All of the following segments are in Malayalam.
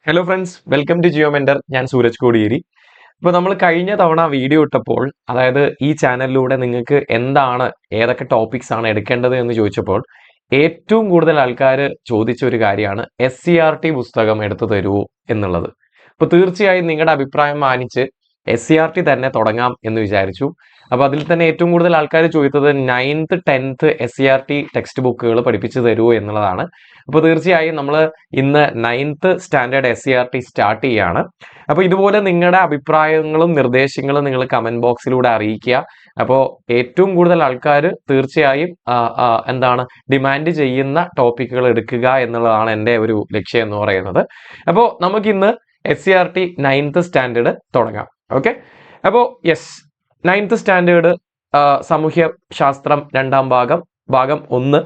Hello friends, welcome to Jio mentor. ഞാൻ സൂരജ് കോടിയേരി. ഇപ്പോൾ നമ്മൾ കഴിഞ്ഞ തവണ വീഡിയോ ഇട്ടപ്പോൾ, അതായത് ഈ ചാനലിലൂടെ നിങ്ങൾക്ക് എന്താണ്, ഏതൊക്കെ ടോപ്പിക്സ് ആണ് എടുക്കേണ്ടത് എന്ന് ചോദിച്ചപ്പോൾ ഏറ്റവും കൂടുതൽ ആൾക്കാർ ചോദിച്ച ഒരു കാര്യമാണ് SCERT പുസ്തകം എടുത്തു തരുമോ എന്നുള്ളത്. അപ്പോൾ തീർച്ചയായും നിങ്ങളുടെ അഭിപ്രായം മാനിച്ച് SCERT തന്നെ തുടങ്ങാം എന്ന് വിചാരിച്ചു. അപ്പോൾ അതിൽ തന്നെ ഏറ്റവും കൂടുതൽ ആൾക്കാർ ചോദിച്ചത് 9th 10th SCERT ടെക്സ്റ്റ് ബുക്കുകൾ പഠിപ്പിച്ചു തരുമോ എന്നുള്ളതാണ്. അപ്പോൾ തീർച്ചയായും നമ്മൾ ഇന്ന് 9th സ്റ്റാൻഡേർഡ് SCERT സ്റ്റാർട്ട് ചെയ്യാണ്. അപ്പോൾ ഇതുപോലെ നിങ്ങളുടെ അഭിപ്രായങ്ങളും നിർദ്ദേശങ്ങളും നിങ്ങൾ കമന്റ് ബോക്സിലൂടെ അറിയിക്കുക. അപ്പോൾ ഏറ്റവും കൂടുതൽ ആൾക്കാർ തീർച്ചയായും എന്താണ് ഡിമാൻഡ് ചെയ്യുന്ന ടോപ്പിക്കുകൾ എടുക്കുക എന്നുള്ളതാണ് എൻ്റെ ഒരു ലക്ഷ്യം എന്ന് പറയുന്നത്. അപ്പോൾ നമുക്കിന്ന് SCERT 9th സ്റ്റാൻഡേർഡ് തുടങ്ങാം. ഓക്കെ, അപ്പോൾ യെസ്, 9th സ്റ്റാൻഡേർഡ് സാമൂഹ്യ ശാസ്ത്രം രണ്ടാം ഭാഗം 1.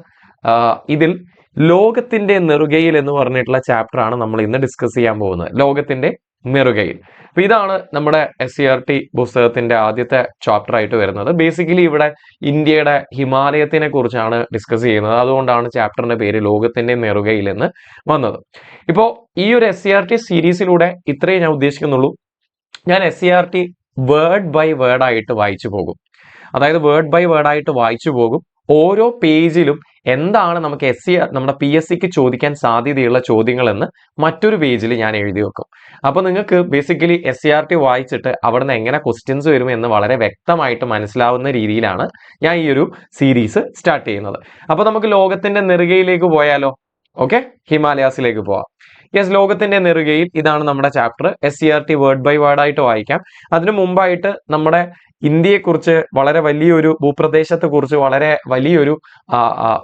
ഇതിൽ ലോകത്തിന്റെ നെറുകയിൽ എന്ന് പറഞ്ഞിട്ടുള്ള ചാപ്റ്റർ ആണ് നമ്മൾ ഇന്ന് ഡിസ്കസ് ചെയ്യാൻ പോകുന്നത്. ലോകത്തിന്റെ നെറുകയിൽ. അപ്പൊ ഇതാണ് നമ്മുടെ SCERT പുസ്തകത്തിന്റെ ആദ്യത്തെ ചാപ്റ്റർ ആയിട്ട് വരുന്നത്. ബേസിക്കലി ഇവിടെ ഇന്ത്യയുടെ ഹിമാലയത്തിനെ കുറിച്ചാണ് ഡിസ്കസ് ചെയ്യുന്നത്. അതുകൊണ്ടാണ് ചാപ്റ്ററിന്റെ പേര് ലോകത്തിന്റെ നെറുകയിൽ എന്ന് വന്നത്. ഇപ്പോൾ ഈ ഒരു SCERT സീരീസിലൂടെ ഇത്രയേ ഞാൻ ഉദ്ദേശിക്കുന്നുള്ളൂ. ഞാൻ SCERT വേർഡ് ബൈ വേർഡ് ആയിട്ട് വായിച്ചു പോകും. അതായത് വേർഡ് ബൈ വേർഡ് ആയിട്ട് വായിച്ചു പോകും. ഓരോ പേജിലും എന്താണ് നമുക്ക് നമ്മുടെ PSCക്ക് ചോദിക്കാൻ സാധ്യതയുള്ള ചോദ്യങ്ങൾ എന്ന് മറ്റൊരു പേജിൽ ഞാൻ എഴുതി വെക്കും. അപ്പൊ നിങ്ങൾക്ക് ബേസിക്കലി SCERT വായിച്ചിട്ട് അവിടെ നിന്ന് എങ്ങനെ ക്വസ്റ്റ്യൻസ് വരും എന്ന് വളരെ വ്യക്തമായിട്ട് മനസ്സിലാവുന്ന രീതിയിലാണ് ഞാൻ ഈ ഒരു സീരീസ് സ്റ്റാർട്ട് ചെയ്യുന്നത്. അപ്പൊ നമുക്ക് ലോകത്തിന്റെ നെറുകയിലേക്ക് പോയാലോ? ഓക്കെ, ഹിമാലയാസിലേക്ക് പോവാം. യെസ്, ലോകത്തിന്റെ നെറുകയിൽ ഇതാണ് നമ്മുടെ chapter. SCERT word by word ആയിട്ട് വായിക്കാം. അതിനു മുമ്പായിട്ട് നമ്മുടെ ഇന്ത്യയെക്കുറിച്ച്, വളരെ വലിയൊരു ഭൂപ്രദേശത്തെ കുറിച്ച് വളരെ വലിയൊരു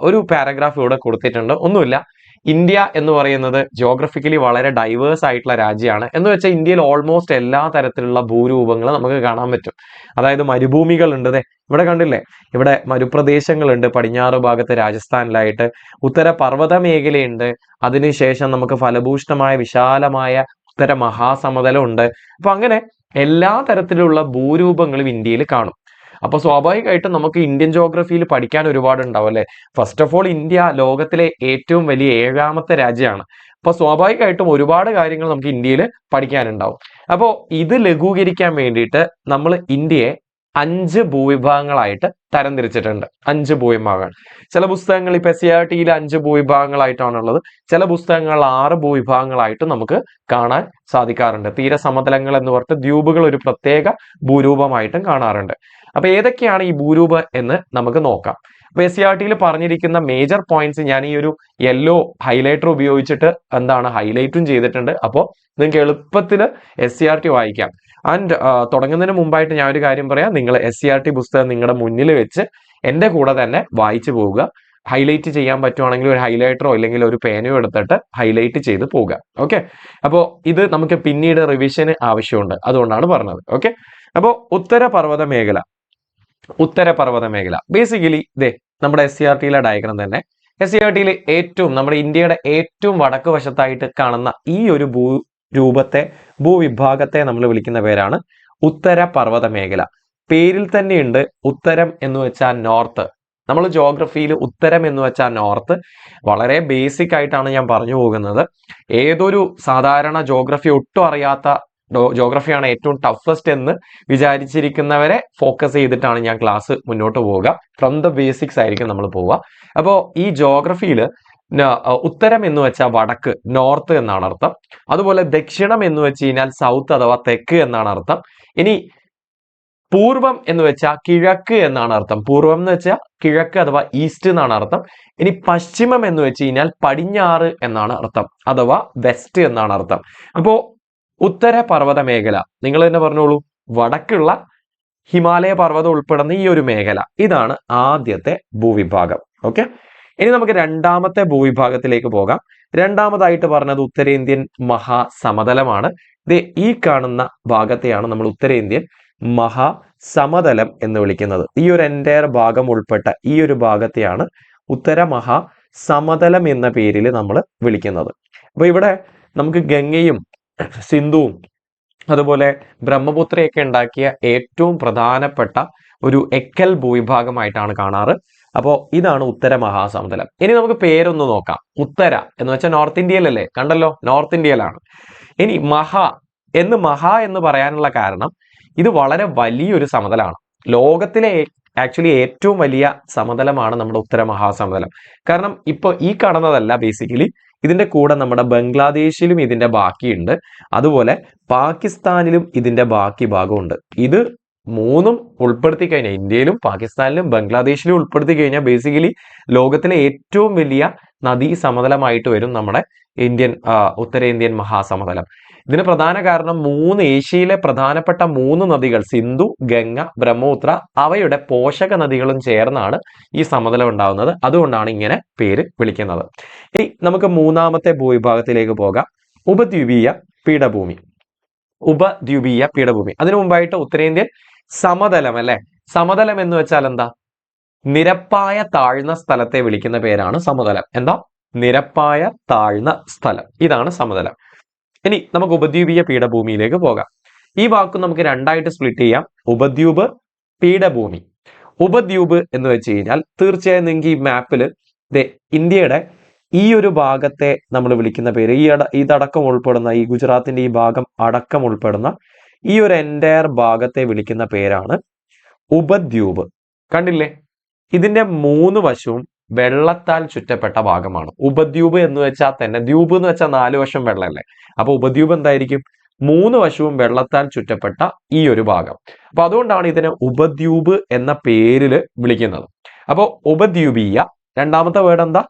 ഒരു പാരഗ്രാഫ് ഇവിടെ കൊടുത്തിട്ടുണ്ട്. ഒന്നുമില്ല, ഇന്ത്യ എന്ന് പറയുന്നത് ജിയോഗ്രഫിക്കലി വളരെ ഡൈവേഴ്സ് ആയിട്ടുള്ള രാജ്യമാണ്. എന്ന് വെച്ചാൽ ഇന്ത്യയിൽ ഓൾമോസ്റ്റ് എല്ലാ തരത്തിലുള്ള ഭൂരൂപങ്ങളും നമുക്ക് കാണാൻ പറ്റും. അതായത് മരുഭൂമികൾ ഉണ്ട്, ഇവിടെ കണ്ടില്ലേ, ഇവിടെ മരുപ്രദേശങ്ങളുണ്ട് പടിഞ്ഞാറ് ഭാഗത്ത് രാജസ്ഥാനിലായിട്ട്. ഉത്തര പർവ്വത മേഖലയുണ്ട്. അതിനുശേഷം നമുക്ക് ഫലഭൂഷ്ടമായ വിശാലമായ ഉത്തര മഹാസമതലം ഉണ്ട്. അപ്പൊ അങ്ങനെ എല്ലാ തരത്തിലുള്ള ഭൂരൂപങ്ങളും ഇന്ത്യയിൽ കാണും. അപ്പൊ സ്വാഭാവികമായിട്ടും നമുക്ക് ഇന്ത്യൻ ജോഗ്രഫിയിൽ പഠിക്കാൻ ഒരുപാട് ഉണ്ടാവും അല്ലെ. ഫസ്റ്റ് ഓഫ് ഓൾ, ഇന്ത്യ ലോകത്തിലെ ഏറ്റവും വലിയ 7ാമത്തെ രാജ്യമാണ്. അപ്പൊ സ്വാഭാവികമായിട്ടും ഒരുപാട് കാര്യങ്ങൾ നമുക്ക് ഇന്ത്യയിൽ പഠിക്കാനുണ്ടാവും. അപ്പോൾ ഇത് ലഘൂകരിക്കാൻ വേണ്ടിയിട്ട് നമ്മൾ ഇന്ത്യയെ 5 ഭൂവിഭാഗങ്ങളായിട്ട് തരംതിരിച്ചിട്ടുണ്ട്. 5 ഭൂവിഭാഗങ്ങൾ. ചില പുസ്തകങ്ങൾ ഇപ്പൊ SCERTയിൽ 5 ഭൂവിഭാഗങ്ങളായിട്ടാണുള്ളത്. ചില പുസ്തകങ്ങൾ 6 ഭൂവിഭാഗങ്ങളായിട്ട് നമുക്ക് കാണാൻ സാധിക്കാറുണ്ട്. തീരസമതലങ്ങൾ എന്ന് പറഞ്ഞിട്ട് ദ്വീപുകൾ ഒരു പ്രത്യേക ഭൂരൂപമായിട്ടും കാണാറുണ്ട്. അപ്പൊ ഏതൊക്കെയാണ് ഈ ഭൂരൂപം എന്ന് നമുക്ക് നോക്കാം. അപ്പൊ SCERTയിൽ പറഞ്ഞിരിക്കുന്ന മേജർ പോയിന്റ്സ് ഞാൻ ഈ ഒരു യെല്ലോ ഹൈലൈറ്റർ ഉപയോഗിച്ചിട്ട് ഹൈലൈറ്റും ചെയ്തിട്ടുണ്ട്. അപ്പോൾ നിങ്ങൾക്ക് എളുപ്പത്തിൽ SCERT വായിക്കാം. ആൻഡ് തുടങ്ങുന്നതിന് മുമ്പായിട്ട് ഞാൻ ഒരു കാര്യം പറയാം. നിങ്ങൾ SCERT പുസ്തകം നിങ്ങളുടെ മുന്നിൽ വെച്ച് എൻ്റെ കൂടെ തന്നെ വായിച്ചു പോവുക. ഹൈലൈറ്റ് ചെയ്യാൻ പറ്റുവാണെങ്കിൽ ഒരു ഹൈലൈറ്ററോ അല്ലെങ്കിൽ ഒരു പേനയോ എടുത്തിട്ട് ഹൈലൈറ്റ് ചെയ്ത് പോവുക. ഓക്കെ, അപ്പോൾ ഇത് നമുക്ക് പിന്നീട് റിവിഷന് ആവശ്യമുണ്ട്, അതുകൊണ്ടാണ് പറഞ്ഞത്. ഓക്കെ, അപ്പോൾ ഉത്തരപർവ്വത മേഖല ബേസിക്കലി നമ്മുടെ SCERTയിലെ ഡയഗ്രം തന്നെ. SCERTയിൽ നമ്മുടെ ഇന്ത്യയുടെ ഏറ്റവും വടക്ക് വശത്തായിട്ട് കാണുന്ന ഈ ഒരു ഭൂവിഭാഗത്തെ നമ്മൾ വിളിക്കുന്ന പേരാണ് ഉത്തരപർവ്വത മേഖല. പേരിൽ തന്നെയുണ്ട് ഉത്തരം എന്ന് വെച്ചാൽ നോർത്ത്. നമ്മൾ ജോഗ്രഫിയിൽ ഉത്തരം എന്ന് വെച്ചാൽ നോർത്ത്. വളരെ ബേസിക് ആയിട്ടാണ് ഞാൻ പറഞ്ഞു പോകുന്നത്. ഏതൊരു സാധാരണ ജോഗ്രഫി ഒട്ടും അറിയാത്ത, ജോഗ്രഫിയാണ് ഏറ്റവും ടഫസ്റ്റ് എന്ന് വിചാരിച്ചിരിക്കുന്നവരെ ഫോക്കസ് ചെയ്തിട്ടാണ് ഞാൻ ക്ലാസ് മുന്നോട്ട് പോവുക. ഫ്രം ദ ബേസിക്സ് ആയിരിക്കും നമ്മൾ പോവുക. അപ്പോൾ ഈ ജോഗ്രഫിയിൽ ഉത്തരം എന്ന് വെച്ചാൽ വടക്ക്, നോർത്ത് എന്നാണ് അർത്ഥം. അതുപോലെ ദക്ഷിണം എന്ന് വെച്ച് കഴിഞ്ഞാൽ സൗത്ത് അഥവാ തെക്ക് എന്നാണ് അർത്ഥം. ഇനി പൂർവം എന്ന് വെച്ചാൽ കിഴക്ക് എന്നാണ് അർത്ഥം. പൂർവം എന്ന് വെച്ചാൽ കിഴക്ക് അഥവാ ഈസ്റ്റ് എന്നാണ് അർത്ഥം. ഇനി പശ്ചിമം എന്ന് വെച്ച് കഴിഞ്ഞാൽ പടിഞ്ഞാറ് എന്നാണ് അർത്ഥം, അഥവാ വെസ്റ്റ് എന്നാണ് അർത്ഥം. അപ്പോ ഉത്തര പർവ്വത മേഖല നിങ്ങൾ തന്നെ പറഞ്ഞോളൂ, വടക്കുള്ള ഹിമാലയ പർവ്വതം ഉൾപ്പെടുന്ന ഈ ഒരു മേഖല, ഇതാണ് ആദ്യത്തെ ഭൂവിഭാഗം. ഓക്കെ, ഇനി നമുക്ക് രണ്ടാമത്തെ ഭൂവിഭാഗത്തിലേക്ക് പോകാം. രണ്ടാമതായിട്ട് പറഞ്ഞത് ഉത്തരേന്ത്യൻ മഹാസമതലമാണ്. ഈ കാണുന്ന ഭാഗത്തെയാണ് നമ്മൾ ഉത്തരേന്ത്യൻ മഹാസമതലം എന്ന് വിളിക്കുന്നത്. ഈ ഒരു എൻറ്റയർ ഭാഗം ഉൾപ്പെട്ട ഈ ഒരു ഭാഗത്തെയാണ് ഉത്തര മഹാസമതലം എന്ന പേരിൽ നമ്മൾ വിളിക്കുന്നത്. അപ്പൊ ഇവിടെ നമുക്ക് ഗംഗയും സിന്ധുവും അതുപോലെ ബ്രഹ്മപുത്രയൊക്കെ ഉണ്ടാക്കിയ ഏറ്റവും പ്രധാനപ്പെട്ട ഒരു എക്കൽ ഭൂവിഭാഗമായിട്ടാണ് കാണാറ്. അപ്പോൾ ഇതാണ് ഉത്തര മഹാസമതലം. ഇനി നമുക്ക് പേരൊന്ന് നോക്കാം. ഉത്തര എന്ന് വെച്ചാൽ നോർത്ത് ഇന്ത്യയിലല്ലേ, കണ്ടല്ലോ, നോർത്ത് ഇന്ത്യയിലാണ്. ഇനി മഹ എന്ന് പറയാനുള്ള കാരണം ഇത് വളരെ വലിയൊരു സമതലമാണ്. ലോകത്തിലെ ആക്ച്വലി ഏറ്റവും വലിയ സമതലമാണ് നമ്മുടെ ഉത്തര മഹാസമതലം. കാരണം ഇപ്പൊ ഈ കാണുന്നതല്ല, ബേസിക്കലി ഇതിന്റെ കൂടെ നമ്മുടെ ബംഗ്ലാദേശിലും ഇതിന്റെ ബാക്കിയുണ്ട്, അതുപോലെ പാകിസ്ഥാനിലും ഇതിന്റെ ബാക്കി ഭാഗമുണ്ട്. ഇത് മൂന്നും ഉൾപ്പെടുത്തി കഴിഞ്ഞാൽ, ഇന്ത്യയിലും പാകിസ്ഥാനിലും ബംഗ്ലാദേശിലും ഉൾപ്പെടുത്തി കഴിഞ്ഞാൽ ബേസിക്കലി ലോകത്തിലെ ഏറ്റവും വലിയ നദീ സമതലമായിട്ട് വരും നമ്മുടെ ഉത്തരേന്ത്യൻ മഹാസമതലം. ഇതിന് പ്രധാന കാരണം ഏഷ്യയിലെ പ്രധാനപ്പെട്ട 3 നദികൾ, സിന്ധു, ഗംഗ, ബ്രഹ്മപുത്ര, അവയുടെ പോഷക നദികളും ചേർന്നാണ് ഈ സമതലം ഉണ്ടാവുന്നത്. അതുകൊണ്ടാണ് ഇങ്ങനെ പേര് വിളിക്കുന്നത്. ഇനി നമുക്ക് മൂന്നാമത്തെ ഭൂവിഭാഗത്തിലേക്ക് പോകാം, ഉപദ്വീപീയ പീഠഭൂമി. ഉപദ്വീപീയ പീഠഭൂമി. അതിനു മുമ്പായിട്ട് ഉത്തരേന്ത്യൻ സമതലം അല്ലെ. സമതലം എന്ന് വെച്ചാൽ എന്താ? നിരപ്പായ താഴ്ന്ന സ്ഥലത്തെ വിളിക്കുന്ന പേരാണ് സമതലം. എന്താ? നിരപ്പായ താഴ്ന്ന സ്ഥലം, ഇതാണ് സമതലം. ഇനി നമുക്ക് ഉപദ്വീപീയ പീഠഭൂമിയിലേക്ക് പോകാം. ഈ വാക്ക് നമുക്ക് രണ്ടായിട്ട് സ്പ്ലിറ്റ് ചെയ്യാം, ഉപദ്വീപ്, പീഠഭൂമി. ഉപദ്വീപ് എന്ന് വെച്ച് കഴിഞ്ഞാൽ തീർച്ചയായും നിങ്ങൾക്ക് ഈ മാപ്പിൽ ഇന്ത്യയുടെ ഈ ഒരു ഭാഗത്തെ നമ്മൾ വിളിക്കുന്ന പേര്, ഇതടക്കം ഉൾപ്പെടുന്ന, ഈ ഗുജറാത്തിന്റെ ഈ ഭാഗം അടക്കം ഉൾപ്പെടുന്ന ഈ ഒരു എൻറ്റയർ ഭാഗത്തെ വിളിക്കുന്ന പേരാണ് ഉപദ്വീപ്. കണ്ടില്ലേ? ഇതിന്റെ 3 വശവും വെള്ളത്താൽ ചുറ്റപ്പെട്ട ഭാഗമാണ്. ഉപദ്വീപ് എന്ന് വെച്ചാൽ തന്നെ, ദ്വീപ് എന്ന് വെച്ചാൽ 4 വശം വെള്ളമല്ലേ, അപ്പൊ ഉപദ്വീപ് എന്തായിരിക്കും? 3 വശവും വെള്ളത്താൽ ചുറ്റപ്പെട്ട ഈ ഒരു ഭാഗം. അപ്പൊ അതുകൊണ്ടാണ് ഇതിനെ ഉപദ്വീപ് എന്ന പേരിൽ വിളിക്കുന്നത്. അപ്പോ ഉപദ്വീപീയ. രണ്ടാമത്തെ വേർഡ് എന്താ?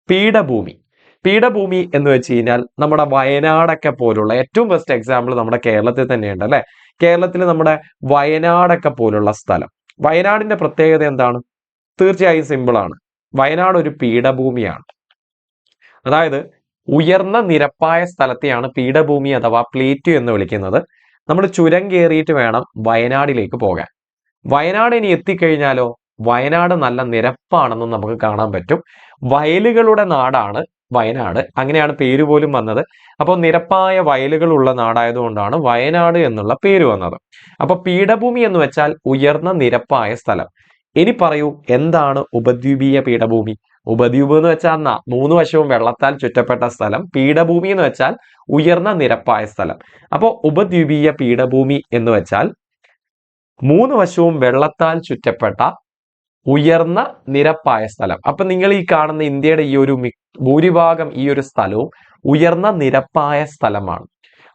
പീഠഭൂമി. പീഠഭൂമി എന്ന് വെച്ച് കഴിഞ്ഞാൽ നമ്മുടെ വയനാടൊക്കെ പോലുള്ള, ഏറ്റവും ബെസ്റ്റ് എക്സാമ്പിൾ നമ്മുടെ കേരളത്തിൽ തന്നെയുണ്ട് അല്ലെ. കേരളത്തിൽ നമ്മുടെ വയനാടൊക്കെ പോലുള്ള സ്ഥലം. വയനാടിന്റെ പ്രത്യേകത എന്താണ്? തീർച്ചയായും സിമ്പിൾ ആണ്. വയനാട് ഒരു പീഠഭൂമിയാണ്. അതായത് ഉയർന്ന നിരപ്പായ സ്ഥലത്തെയാണ് പീഠഭൂമി അഥവാ പ്ലേറ്റ് എന്ന് വിളിക്കുന്നത്. നമ്മൾ ചുരം കയറിയിട്ട് വേണം വയനാടിലേക്ക് പോകാൻ. വയനാട് ഇനി എത്തിക്കഴിഞ്ഞാലോ, വയനാട് നല്ല നിരപ്പാണെന്ന് നമുക്ക് കാണാൻ പറ്റും. വയലുകളുടെ നാടാണ് വയനാട്, അങ്ങനെയാണ് പേര് പോലും വന്നത്. അപ്പോൾ നിരപ്പായ വയലുകളുള്ള നാടായതുകൊണ്ടാണ് വയനാട് എന്നുള്ള പേര് വന്നത്. അപ്പൊ പീഠഭൂമി എന്ന് വെച്ചാൽ ഉയർന്ന നിരപ്പായ സ്ഥലം. ഇനി പറയൂ, എന്താണ് ഉപദ്വീപീയ പീഠഭൂമി? ഉപദ്വീപ് എന്ന് വെച്ചാൽ 3 വശവും വെള്ളത്താൽ ചുറ്റപ്പെട്ട സ്ഥലം. പീഠഭൂമി എന്ന് വെച്ചാൽ ഉയർന്ന നിരപ്പായ സ്ഥലം. അപ്പോൾ ഉപദ്വീപീയ പീഠഭൂമി എന്ന് വെച്ചാൽ 3 വശവും വെള്ളത്താൽ ചുറ്റപ്പെട്ട ഉയർന്ന നിരപ്പായ സ്ഥലം. അപ്പൊ നിങ്ങൾ ഈ കാണുന്ന ഇന്ത്യയുടെ ഈ ഒരു ഭൂരിഭാഗം ഈ ഒരു സ്ഥലവും ഉയർന്ന നിരപ്പായ സ്ഥലമാണ്.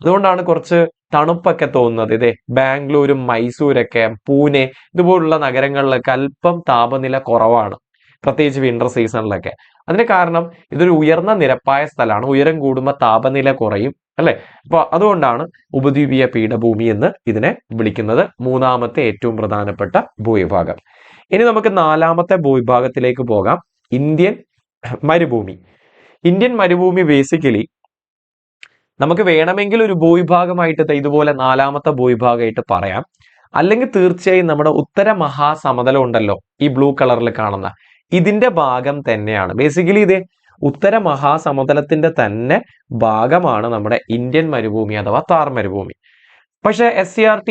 അതുകൊണ്ടാണ് കുറച്ച് തണുപ്പൊക്കെ തോന്നുന്നത്. ഇതേ ബാംഗ്ലൂരും മൈസൂരൊക്കെ, പൂനെ ഇതുപോലുള്ള നഗരങ്ങളിലൊക്കെ അല്പം താപനില കുറവാണ്, പ്രത്യേകിച്ച് വിന്റർ സീസണിലൊക്കെ. അതിന് കാരണം ഇതൊരു ഉയർന്ന നിരപ്പായ സ്ഥലമാണ്. ഉയരം കൂടുമ്പോൾ താപനില കുറയും അല്ലെ. അപ്പൊ അതുകൊണ്ടാണ് ഉപദ്വീപീയ പീഠഭൂമി എന്ന് ഇതിനെ വിളിക്കുന്നത്. മൂന്നാമത്തെ ഏറ്റവും പ്രധാനപ്പെട്ട ഭൂവിഭാഗം. ഇനി നമുക്ക് 4ാമത്തെ ഭൂവിഭാഗത്തിലേക്ക് പോകാം, ഇന്ത്യൻ മരുഭൂമി. ഇന്ത്യൻ മരുഭൂമി ബേസിക്കലി നമുക്ക് വേണമെങ്കിൽ ഒരു ഭൂവിഭാഗമായിട്ട് ഇതുപോലെ 4ാമത്തെ ഭൂവിഭാഗമായിട്ട് പറയാം. അല്ലെങ്കിൽ തീർച്ചയായും നമ്മുടെ ഉത്തര മഹാസമതലം ഉണ്ടല്ലോ, ഈ ബ്ലൂ കളറിൽ കാണുന്ന, ഇതിന്റെ ഭാഗം തന്നെയാണ്. ബേസിക്കലി ഇത് ഉത്തര മഹാസമതലത്തിന്റെ തന്നെ ഭാഗമാണ് നമ്മുടെ ഇന്ത്യൻ മരുഭൂമി അഥവാ താർ മരുഭൂമി. പക്ഷെ SCERT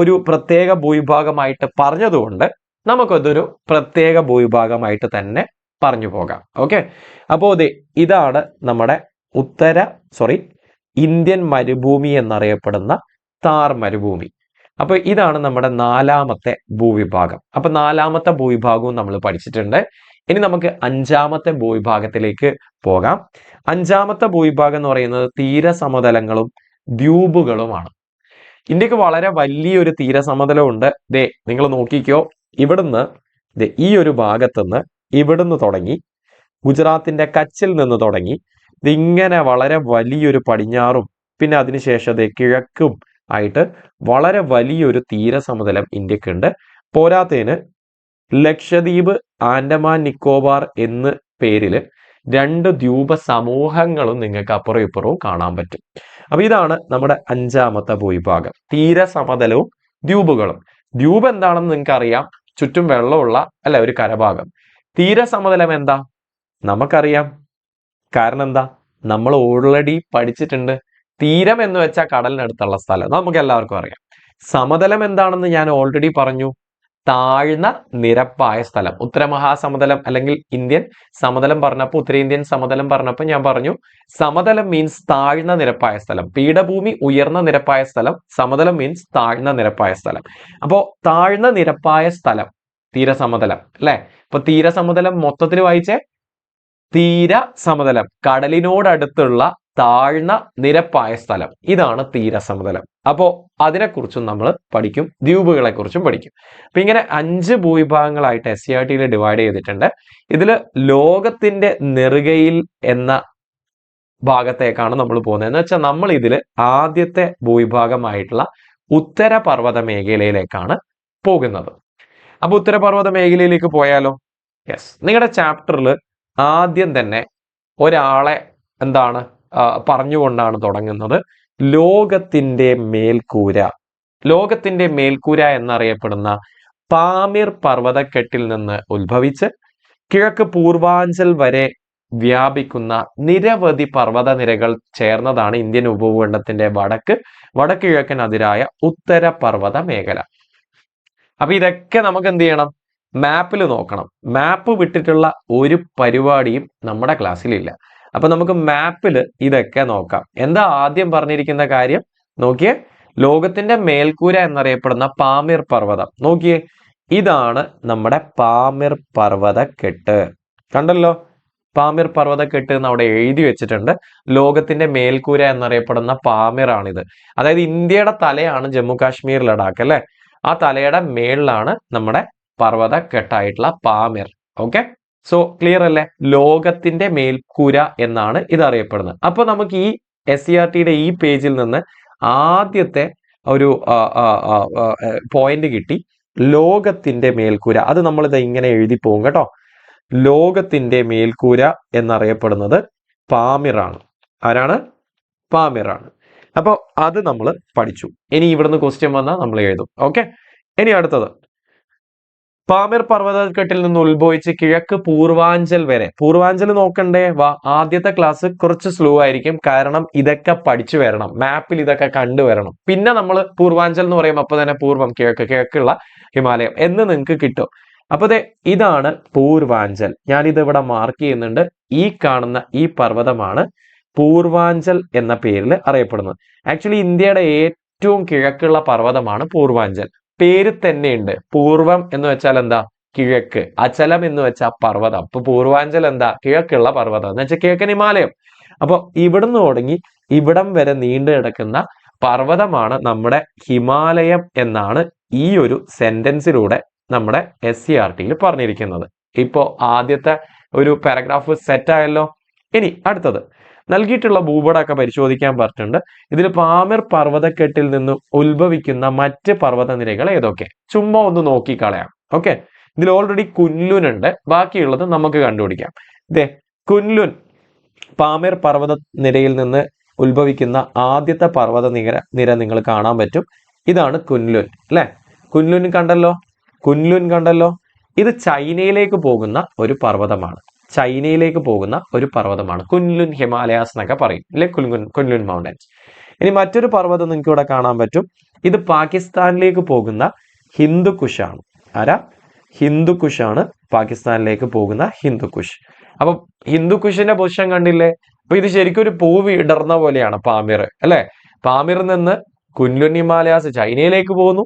ഒരു പ്രത്യേക ഭൂവിഭാഗമായിട്ട് പറഞ്ഞതുകൊണ്ട് നമുക്കതൊരു പ്രത്യേക ഭൂവിഭാഗമായിട്ട് തന്നെ പറഞ്ഞു പോകാം. ഓക്കെ, അപ്പോൾ ഇതാണ് നമ്മുടെ ഇന്ത്യൻ മരുഭൂമി എന്നറിയപ്പെടുന്ന താർ മരുഭൂമി. അപ്പൊ ഇതാണ് നമ്മുടെ 4ാമത്തെ ഭൂവിഭാഗം. അപ്പൊ 4ാമത്തെ ഭൂവിഭാഗവും നമ്മൾ പഠിച്ചിട്ടുണ്ട്. ഇനി നമുക്ക് 5ാമത്തെ ഭൂവിഭാഗത്തിലേക്ക് പോകാം. 5ാമത്തെ ഭൂവിഭാഗം എന്ന് പറയുന്നത് തീരസമതലങ്ങളും ദ്വീപുകളുമാണ്. ഇന്ത്യക്ക് വളരെ വലിയൊരു തീരസമതലമുണ്ട്. നിങ്ങൾ നോക്കിക്കോ, ഇവിടുന്ന് ഈ ഒരു ഭാഗത്തുനിന്ന്, ഇവിടുന്ന് തുടങ്ങി ഗുജറാത്തിന്റെ കച്ചിൽ നിന്ന് തുടങ്ങി ഇതിങ്ങനെ വളരെ വലിയൊരു പടിഞ്ഞാറും പിന്നെ അതിനുശേഷം കിഴക്കും ആയിട്ട് വളരെ വലിയൊരു തീരസമതലം ഇന്ത്യക്കുണ്ട്. പോരാത്തതിന് ലക്ഷദ്വീപ്, ആൻഡമാൻ നിക്കോബാർ എന്ന പേരില് 2 ദ്വീപ സമൂഹങ്ങളും നിങ്ങൾക്ക് അപ്പുറവും ഇപ്പുറവും കാണാൻ പറ്റും. അപ്പൊ ഇതാണ് നമ്മുടെ 5ാമത്തെ ഭൂവിഭാഗം, തീരസമതലവും ദ്വീപുകളും. ദ്വീപ് എന്താണെന്ന് നിങ്ങൾക്ക് അറിയാം, ചുറ്റും വെള്ളമുള്ള അല്ല ഒരു കരഭാഗം. തീരസമതലം എന്താ നമുക്കറിയാം. കാരണം എന്താ, നമ്മൾ ഓൾറെഡി പഠിച്ചിട്ടുണ്ട്. തീരം എന്ന് വെച്ചാൽ കടലിനടുത്തുള്ള സ്ഥലം, നമുക്ക് എല്ലാവർക്കും അറിയാം. സമതലം എന്താണെന്ന് ഞാൻ ഓൾറെഡി പറഞ്ഞു. താഴ്ന്ന നിരപ്പായ സ്ഥലം. ഉത്തരമഹാസമതലം അല്ലെങ്കിൽ ഇന്ത്യൻ സമതലം പറഞ്ഞപ്പോൾ, ഉത്തരേന്ത്യൻ സമതലം പറഞ്ഞപ്പോൾ ഞാൻ പറഞ്ഞു സമതലം മീൻസ് താഴ്ന്ന നിരപ്പായ സ്ഥലം, പീഠഭൂമി ഉയർന്ന നിരപ്പായ സ്ഥലം, സമതലം മീൻസ് താഴ്ന്ന നിരപ്പായ സ്ഥലം. അപ്പോ താഴ്ന്ന നിരപ്പായ സ്ഥലം തീരസമതലം അല്ലെ. അപ്പൊ തീരസമതലം മൊത്തത്തിൽ വായിച്ചേ, തീരസമതലം കടലിനോടടുത്തുള്ള താഴ്ന്ന നിരപ്പായ സ്ഥലം, ഇതാണ് തീരസമതലം. അപ്പോ അതിനെക്കുറിച്ചും നമ്മൾ പഠിക്കും, ദ്വീപുകളെ കുറിച്ചും പഠിക്കും. അപ്പൊ ഇങ്ങനെ 5 ഭൂവിഭാഗങ്ങളായിട്ട് SCERT ഡിവൈഡ് ചെയ്തിട്ടുണ്ട്. ഇതിൽ ലോകത്തിന്റെ നെറുകയിൽ എന്ന ഭാഗത്തേക്കാണ് നമ്മൾ പോകുന്നത്. എന്ന് വെച്ചാൽ നമ്മൾ ഇതിൽ ആദ്യത്തെ ഭൂവിഭാഗമായിട്ടുള്ള ഉത്തരപർവ്വത മേഖലയിലേക്കാണ് പോകുന്നത്. അപ്പൊ ഉത്തരപർവ്വത മേഖലയിലേക്ക് പോയാലോ? യെസ്, നിങ്ങളുടെ ചാപ്റ്ററിൽ ആദ്യം തന്നെ ഒരാളെ എന്താണ് പറഞ്ഞുകൊണ്ടാണ് തുടങ്ങുന്നത്. ലോകത്തിന്റെ മേൽക്കൂര. ലോകത്തിന്റെ മേൽക്കൂര എന്നറിയപ്പെടുന്ന പാമിർ പർവ്വതക്കെട്ടിൽ നിന്ന് ഉത്ഭവിച്ച് കിഴക്ക് പൂർവാഞ്ചൽ വരെ വ്യാപിക്കുന്ന നിരവധി പർവ്വത നിരകൾ ചേർന്നതാണ് ഇന്ത്യൻ ഉപഭൂഖണ്ഡത്തിന്റെ വടക്ക് കിഴക്കൻ അതിരായ ഉത്തരപർവ്വത മേഖല. അപ്പൊ ഇതൊക്കെ നമുക്ക് എന്ത് ചെയ്യണം? മാപ്പിൽ നോക്കണം. മാപ്പ് വിട്ടിട്ടുള്ള ഒരു പരിപാടിയും നമ്മുടെ ക്ലാസ്സിലില്ല. അപ്പൊ നമുക്ക് മാപ്പിൽ ഇതൊക്കെ നോക്കാം. എന്താ ആദ്യം പറഞ്ഞിരിക്കുന്ന കാര്യം നോക്കിയേ, ലോകത്തിന്റെ മേൽക്കൂര എന്നറിയപ്പെടുന്ന പാമിർ പർവ്വതം. നോക്കിയേ, ഇതാണ് നമ്മുടെ പാമിർ പർവ്വതക്കെട്ട്. കണ്ടല്ലോ, പാമിർ പർവ്വതക്കെട്ട് എന്ന് അവിടെ എഴുതി വെച്ചിട്ടുണ്ട്. ലോകത്തിന്റെ മേൽക്കൂര എന്നറിയപ്പെടുന്ന പാമിർ ആണിത്. അതായത് ഇന്ത്യയുടെ തലയാണ് ജമ്മു കാശ്മീർ ലഡാക്ക് അല്ലെ. ആ തലയുടെ മേളിലാണ് നമ്മുടെ പർവ്വതക്കെട്ടായിട്ടുള്ള പാമിർ. ഓക്കെ, സോ ക്ലിയർ അല്ലേ? ലോകത്തിന്റെ മേൽക്കൂര എന്നാണ് ഇത് അറിയപ്പെടുന്നത്. അപ്പൊ നമുക്ക് ഈ SCERT ഈ പേജിൽ നിന്ന് ആദ്യത്തെ ഒരു പോയിന്റ് കിട്ടി, ലോകത്തിന്റെ മേൽക്കൂര. അത് നമ്മൾ ഇത് ഇങ്ങനെ എഴുതി പോകും കേട്ടോ. ലോകത്തിന്റെ മേൽക്കൂര എന്നറിയപ്പെടുന്നത് പാമിറാണ്. ആരാണ്? പാമിറാണ്. അപ്പൊ അത് നമ്മൾ പഠിച്ചു. ഇനി ഇവിടുന്ന് ക്വസ്റ്റ്യൻ വന്നാൽ നമ്മൾ എഴുതും. ഓക്കെ, ഇനി അടുത്തത് പാമിർ പർവ്വതക്കെട്ടിൽ നിന്ന് ഉത്ഭവിച്ച് കിഴക്ക് പൂർവാഞ്ചൽ വരെ. പൂർവാഞ്ചൽ നോക്കണ്ടേ? വാ, ആദ്യത്തെ ക്ലാസ് കുറച്ച് സ്ലോ ആയിരിക്കും, കാരണം ഇതൊക്കെ പഠിച്ചു വരണം, മാപ്പിൽ ഇതൊക്കെ കണ്ടുവരണം. പിന്നെ നമ്മൾ പൂർവാഞ്ചൽ എന്ന് പറയുമ്പോൾ അപ്പൊ തന്നെ പൂർവം, കിഴക്കുള്ള ഹിമാലയം എന്ന് നിങ്ങൾക്ക് കിട്ടും. അപ്പൊ ഇതാണ് പൂർവാഞ്ചൽ. ഞാനിത് ഇവിടെ മാർക്ക് ചെയ്യുന്നുണ്ട്. ഈ കാണുന്ന ഈ പർവ്വതമാണ് പൂർവാഞ്ചൽ എന്ന പേരിൽ അറിയപ്പെടുന്നത്. ആക്ച്വലി ഇന്ത്യയുടെ ഏറ്റവും കിഴക്കുള്ള പർവ്വതമാണ് പൂർവാഞ്ചൽ. പേര് തന്നെയുണ്ട്. പൂർവം എന്ന് വെച്ചാൽ എന്താ? കിഴക്ക്. അചലം എന്ന് വെച്ചാൽ പർവ്വതം. അപ്പൊ പൂർവാഞ്ചൽ എന്താ? കിഴക്കുള്ള പർവ്വതം എന്ന് വെച്ചാൽ കിഴക്കൻ ഹിമാലയം. അപ്പൊ ഇവിടുന്ന് തുടങ്ങി ഇവിടം വരെ നീണ്ടു കിടക്കുന്ന പർവ്വതമാണ് നമ്മുടെ ഹിമാലയം എന്നാണ് ഈ ഒരു സെന്റൻസിലൂടെ നമ്മുടെ SCERT പറഞ്ഞിരിക്കുന്നത്. ഇപ്പോ ആദ്യത്തെ ഒരു പാരഗ്രാഫ് സെറ്റ് ആയല്ലോ. ഇനി അടുത്തത് നൽകിയിട്ടുള്ള ഭൂപടമൊക്കെ പരിശോധിക്കാൻ പറഞ്ഞിട്ടുണ്ട്. ഇതിൽ പാമിർ പർവ്വതക്കെട്ടിൽ നിന്ന് ഉത്ഭവിക്കുന്ന മറ്റ് പർവ്വത നിരകൾ ഏതൊക്കെ? ചുമ്മാ ഒന്ന് നോക്കിക്കളയാം. ഓക്കെ, ഇതിൽ ഓൾറെഡി കുൻലുൻ ഉണ്ട്, ബാക്കിയുള്ളത് നമുക്ക് കണ്ടുപിടിക്കാം. കുൻലുൻ പാമിർ പർവ്വത നിരയിൽ നിന്ന് ഉത്ഭവിക്കുന്ന ആദ്യത്തെ പർവ്വത നിര നിങ്ങൾ കാണാൻ പറ്റും. ഇതാണ് കുൻലുൻ അല്ലെ. കുൻലുൻ കണ്ടല്ലോ. ഇത് ചൈനയിലേക്ക് പോകുന്ന ഒരു പർവ്വതമാണ്. കുൻലുൻ ഹിമാലയാസ് എന്നൊക്കെ പറയും അല്ലെ, കുൻലുൻ മൗണ്ടൻസ്. ഇനി മറ്റൊരു പർവ്വതം നിങ്ങൾക്ക് ഇവിടെ കാണാൻ പറ്റും. ഇത് പാകിസ്ഥാനിലേക്ക് പോകുന്ന ഹിന്ദുക്കുഷാണ്. ആരാ? ഹിന്ദുക്കുഷാണ്. പാകിസ്ഥാനിലേക്ക് പോകുന്ന ഹിന്ദുക്കുഷ്. അപ്പൊ ഹിന്ദുക്കുഷിന്റെ പൊസിഷൻ കണ്ടില്ലേ? അപ്പൊ ഇത് ശരിക്കും ഒരു പൂവ് ഇടർന്ന പോലെയാണ് പാമിർ അല്ലെ. പാമിറിൽ നിന്ന് കുൻലുൻ ഹിമാലയാസ് ചൈനയിലേക്ക് പോകുന്നു,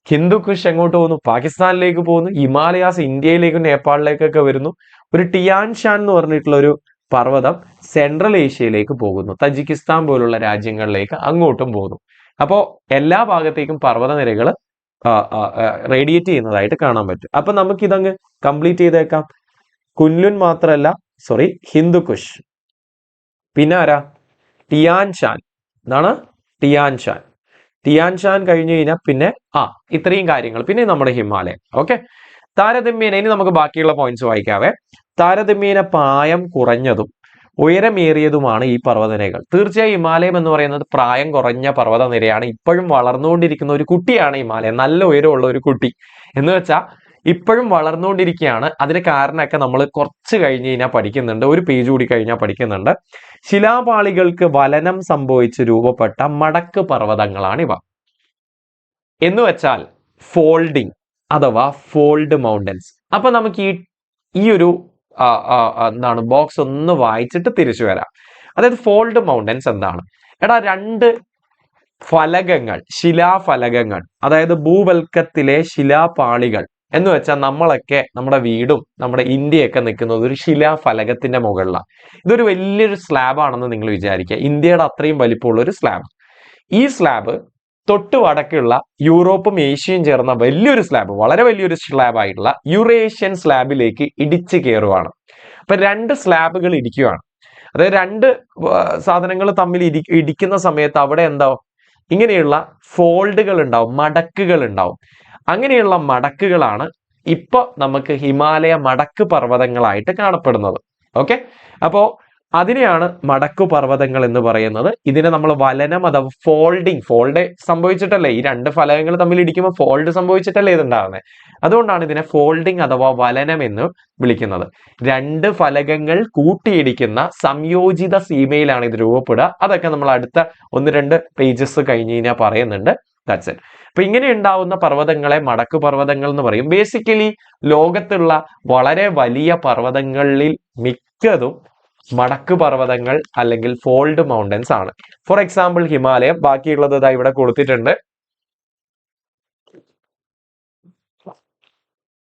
ഹിന്ദുക്കുഷ് എങ്ങോട്ട് പോകുന്നു? പാകിസ്ഥാനിലേക്ക് പോകുന്നു, ഹിമാലയാസ് ഇന്ത്യയിലേക്കും നേപ്പാളിലേക്കൊക്കെ വരുന്നു. ഒരു ടിയാൻ ഷാൻ എന്ന് പറഞ്ഞിട്ടുള്ള ഒരു പർവ്വതം സെൻട്രൽ ഏഷ്യയിലേക്ക് പോകുന്നു, തജിക്കിസ്ഥാൻ പോലുള്ള രാജ്യങ്ങളിലേക്ക് അങ്ങോട്ടും പോകുന്നു. അപ്പോൾ എല്ലാ ഭാഗത്തേക്കും പർവ്വതനിരകൾ റേഡിയേറ്റ് ചെയ്യുന്നതായിട്ട് കാണാൻ പറ്റും. അപ്പൊ നമുക്ക് ഇതങ്ങ് കംപ്ലീറ്റ് ചെയ്തേക്കാം. കുൻലുൻ മാത്രമല്ല, ഹിന്ദുക്കുഷ്, പിന്നെ ആരാ? ടിയാൻ ഷാൻ. എന്താണ്? ടിയാൻ ഷാൻ കഴിഞ്ഞു കഴിഞ്ഞാൽ പിന്നെ ഇത്രയും കാര്യങ്ങൾ, പിന്നെ നമ്മുടെ ഹിമാലയം. ഓക്കെ, താരതമ്യേന ഇനി നമുക്ക് ബാക്കിയുള്ള പോയിന്റ്സ് വായിക്കാവേ. താരതമ്യേന പ്രായം കുറഞ്ഞതും ഉയരമേറിയതുമാണ് ഈ പർവ്വതനിരകൾ. തീർച്ചയായും ഹിമാലയം എന്ന് പറയുന്നത് പ്രായം കുറഞ്ഞ പർവ്വതനിരയാണ്. ഇപ്പോഴും വളർന്നുകൊണ്ടിരിക്കുന്ന ഒരു കുട്ടിയാണ് ഹിമാലയം. നല്ല ഉയരമുള്ള ഒരു കുട്ടി എന്ന് വെച്ചാൽ ഇപ്പോഴും വളർന്നുകൊണ്ടിരിക്കുകയാണ്. അതിന് കാരണമൊക്കെ നമ്മൾ കുറച്ച് കഴിഞ്ഞ് കഴിഞ്ഞാൽ പഠിക്കുന്നുണ്ട്, ഒരു പേജ് കൂടി കഴിഞ്ഞാൽ പഠിക്കുന്നുണ്ട്. ശിലാപാളികൾക്ക് വലനം സംഭവിച്ച് രൂപപ്പെട്ട മടക്ക് പർവ്വതങ്ങളാണ് ഇവ. എന്ന് വെച്ചാൽ ഫോൾഡിങ്, അഥവാ ഫോൾഡ് മൗണ്ടൻസ്. അപ്പൊ നമുക്ക് ഈ ഒരു എന്താണ് ബോക്സ് ഒന്ന് വായിച്ചിട്ട് തിരിച്ചു വരാം. അതായത് ഫോൾഡ് മൗണ്ടൻസ് എന്താണ്? എടാ, രണ്ട് ഫലകങ്ങൾ, ശിലാഫലകങ്ങൾ, അതായത് ഭൂവൽക്കത്തിലെ ശിലാപാളികൾ എന്ന് വെച്ചാൽ നമ്മളൊക്കെ നമ്മുടെ വീടും നമ്മുടെ ഇന്ത്യയൊക്കെ നിൽക്കുന്നത് ഒരു ശിലാഫലകത്തിന്റെ മുകളിലാണ്. ഇതൊരു വലിയൊരു സ്ലാബാണെന്ന് നിങ്ങൾ വിചാരിക്കുക. ഇന്ത്യയുടെ അത്രയും വലിപ്പമുള്ള ഒരു സ്ലാബ്. ഈ സ്ലാബ് തൊട്ട് വടക്കുള്ള യൂറോപ്പും ഏഷ്യയും ചേർന്ന വലിയൊരു സ്ലാബ്, വളരെ വലിയൊരു സ്ലാബ് ആയിട്ടുള്ള യുറേഷ്യൻ സ്ലാബിലേക്ക് ഇടിച്ചു കയറുവാണ്. അപ്പൊ രണ്ട് സ്ലാബുകൾ ഇടിക്കുകയാണ്. അതായത് രണ്ട് സാധനങ്ങൾ തമ്മിൽ ഇടിക്കുന്ന സമയത്ത് അവിടെ എന്താവും? ഇങ്ങനെയുള്ള ഫോൾഡുകൾ ഉണ്ടാവും, മടക്കുകൾ ഉണ്ടാവും. അങ്ങനെയുള്ള മടക്കുകളാണ് ഇപ്പൊ നമുക്ക് ഹിമാലയ മടക്ക് പർവ്വതങ്ങളായിട്ട് കാണപ്പെടുന്നത്. ഓക്കെ, അപ്പോ അതിനെയാണ് മടക്കു പർവ്വതങ്ങൾ എന്ന് പറയുന്നത്. ഇതിനെ നമ്മൾ വലനം അഥവാ ഫോൾഡ് സംഭവിച്ചിട്ടല്ലേ ഈ രണ്ട് ഫലകങ്ങൾ തമ്മിൽ ഇടിക്കുമ്പോൾ ഫോൾഡ് സംഭവിച്ചിട്ടല്ലേ ഇതുണ്ടാകുന്നത്. അതുകൊണ്ടാണ് ഇതിനെ ഫോൾഡിങ് അഥവാ വലനം എന്ന് വിളിക്കുന്നത്. രണ്ട് ഫലകങ്ങൾ കൂട്ടിയിടിക്കുന്ന സംയോജിത സീമയിലാണ് ഇത് രൂപപ്പെടുക. അതൊക്കെ നമ്മൾ അടുത്ത 1-2 പേജസ് കഴിഞ്ഞ് കഴിഞ്ഞാൽ പറയുന്നുണ്ട്. That's it. അപ്പൊ ഇങ്ങനെ ഉണ്ടാവുന്ന പർവ്വതങ്ങളെ മടക്കു പർവ്വതങ്ങൾ എന്ന് പറയും. ബേസിക്കലി ലോകത്തുള്ള വളരെ വലിയ പർവ്വതങ്ങളിൽ മിക്കതും മടക്ക് പർവ്വതങ്ങൾ അല്ലെങ്കിൽ ഫോൾഡ് മൗണ്ടൻസ് ആണ്. ഫോർ എക്സാമ്പിൾ ഹിമാലയം. ബാക്കിയുള്ളത് ഇതാ ഇവിടെ കൊടുത്തിട്ടുണ്ട്.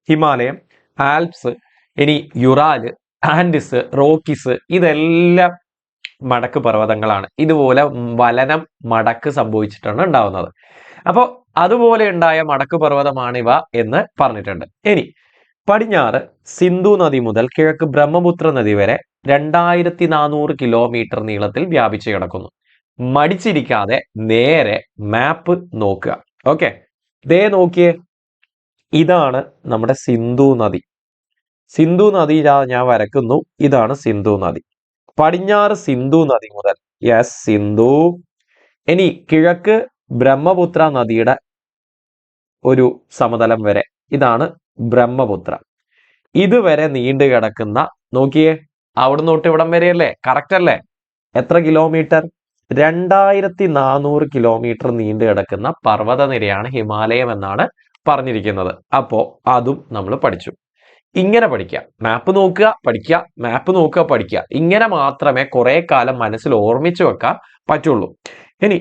ഹിമാലയം, ആൽപ്സ്, ഇനി യുറാല്, ആൻഡിസ്, റോക്കീസ്, ഇതെല്ലാം മടക്ക് പർവ്വതങ്ങളാണ്. ഇതുപോലെ വലനം മടക്ക് സംഭവിച്ചിട്ടാണ് ഉണ്ടാവുന്നത്. അപ്പോൾ അതുപോലെ ഉണ്ടായ മടക്ക് പർവ്വതമാണിവ എന്ന് പറഞ്ഞിട്ടുണ്ട്. ഇനി പടിഞ്ഞാറ് സിന്ധു നദി മുതൽ കിഴക്ക് ബ്രഹ്മപുത്ര നദി വരെ 2400 കിലോമീറ്റർ നീളത്തിൽ വ്യാപിച്ചു കിടക്കുന്നു. മടിച്ചിരിക്കാതെ നേരെ മാപ്പ് നോക്കുക. ഓക്കെ, ദേ നോക്കിയേ, ഇതാണ് നമ്മുടെ സിന്ധു നദി. സിന്ധു നദി ഞാൻ വരക്കുന്നു. ഇതാണ് സിന്ധു നദി. പടിഞ്ഞാറ് സിന്ധു നദി മുതൽ, യെസ് സിന്ധു. ഇനി കിഴക്ക് ബ്രഹ്മപുത്ര നദിയുടെ ഒരു സമതലം വരെ, ഇതാണ് ബ്രഹ്മപുത്ര. ഇതുവരെ നീണ്ടു കിടക്കുന്ന, നോക്കിയേ, അവിടെ തൊട്ട് ഇവിടം വരെയല്ലേ? കറക്റ്റ് അല്ലേ? എത്ര കിലോമീറ്റർ? 2400 കിലോമീറ്റർ നീണ്ടു കിടക്കുന്ന പർവ്വത നിരയാണ് ഹിമാലയം എന്നാണ് പറഞ്ഞിരിക്കുന്നത്. അപ്പോ അതും നമ്മൾ പഠിച്ചു. ഇങ്ങനെ പഠിക്കുക, മാപ്പ് നോക്കുക പഠിക്കുക, മാപ്പ് നോക്കുക പഠിക്കുക. ഇങ്ങനെ മാത്രമേ കുറെ കാലം മനസ്സിൽ ഓർമ്മിച്ചു വെക്കാൻ പറ്റുള്ളൂ. ഇനി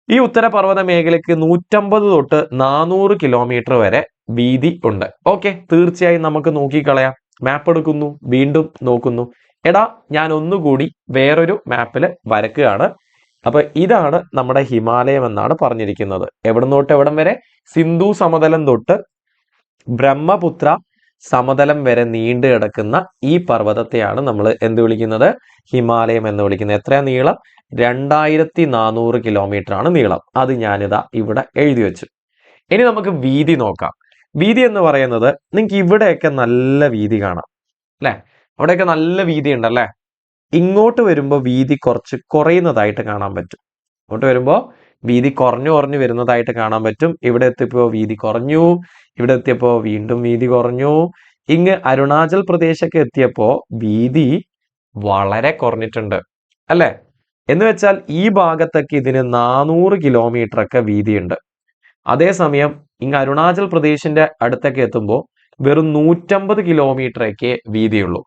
ഈ ഉത്തരപർവ്വത മേഖലയ്ക്ക് 150 തൊട്ട് 400 കിലോമീറ്റർ വരെ വീതി ഉണ്ട്. ഓക്കെ, തീർച്ചയായും നമുക്ക് നോക്കിക്കളയാം. മാപ്പ് എടുക്കുന്നു, വീണ്ടും നോക്കുന്നു. എടാ, ഞാൻ ഒന്നുകൂടി വേറൊരു മാപ്പിൽ വരക്കുകയാണ്. അപ്പൊ ഇതാണ് നമ്മുടെ ഹിമാലയം എന്നാണ് പറഞ്ഞിരിക്കുന്നത്. എവിടെ തൊട്ട് എവിടം വരെ? സിന്ധു സമതലം തൊട്ട് ബ്രഹ്മപുത്ര സമതലം വരെ നീണ്ടു കിടക്കുന്ന ഈ പർവ്വതത്തെയാണ് നമ്മൾ എന്ത് വിളിക്കുന്നത്? ഹിമാലയം എന്ന് വിളിക്കുന്നത്. എത്രയാ നീളം? 2400 കിലോമീറ്റർ ആണ് നീളം. അത് ഞാനിതാ ഇവിടെ എഴുതി വെച്ചു. ഇനി നമുക്ക് വീതി നോക്കാം. വീതി എന്ന് പറയുന്നത്, നിങ്ങൾക്ക് ഇവിടെയൊക്കെ നല്ല വീതി കാണാം അല്ലെ? അവിടെയൊക്കെ നല്ല വീതി ഉണ്ടല്ലേ? ഇങ്ങോട്ട് വരുമ്പോൾ വീതി കുറച്ച് കുറയുന്നതായിട്ട് കാണാൻ പറ്റും. ഇങ്ങോട്ട് വരുമ്പോൾ വീതി കുറഞ്ഞു വരുന്നതായിട്ട് കാണാൻ പറ്റും. ഇവിടെ എത്തിയപ്പോ വീതി കുറഞ്ഞു, ഇവിടെ എത്തിയപ്പോ വീണ്ടും വീതി കുറഞ്ഞു. ഇങ്ങ് അരുണാചൽ പ്രദേശൊക്കെ എത്തിയപ്പോ വീതി വളരെ കുറഞ്ഞിട്ടുണ്ട് അല്ലെ? എന്ന് വെച്ചാൽ ഈ ഭാഗത്തൊക്കെ ഇതിന് 400 കിലോമീറ്റർ ഒക്കെ വീതിയുണ്ട്. അതേസമയം ഇങ്ങ് അരുണാചൽ പ്രദേശിന്റെ അടുത്തൊക്കെ എത്തുമ്പോൾ വെറും 150 കിലോമീറ്ററൊക്കെ വീതിയുള്ളൂ.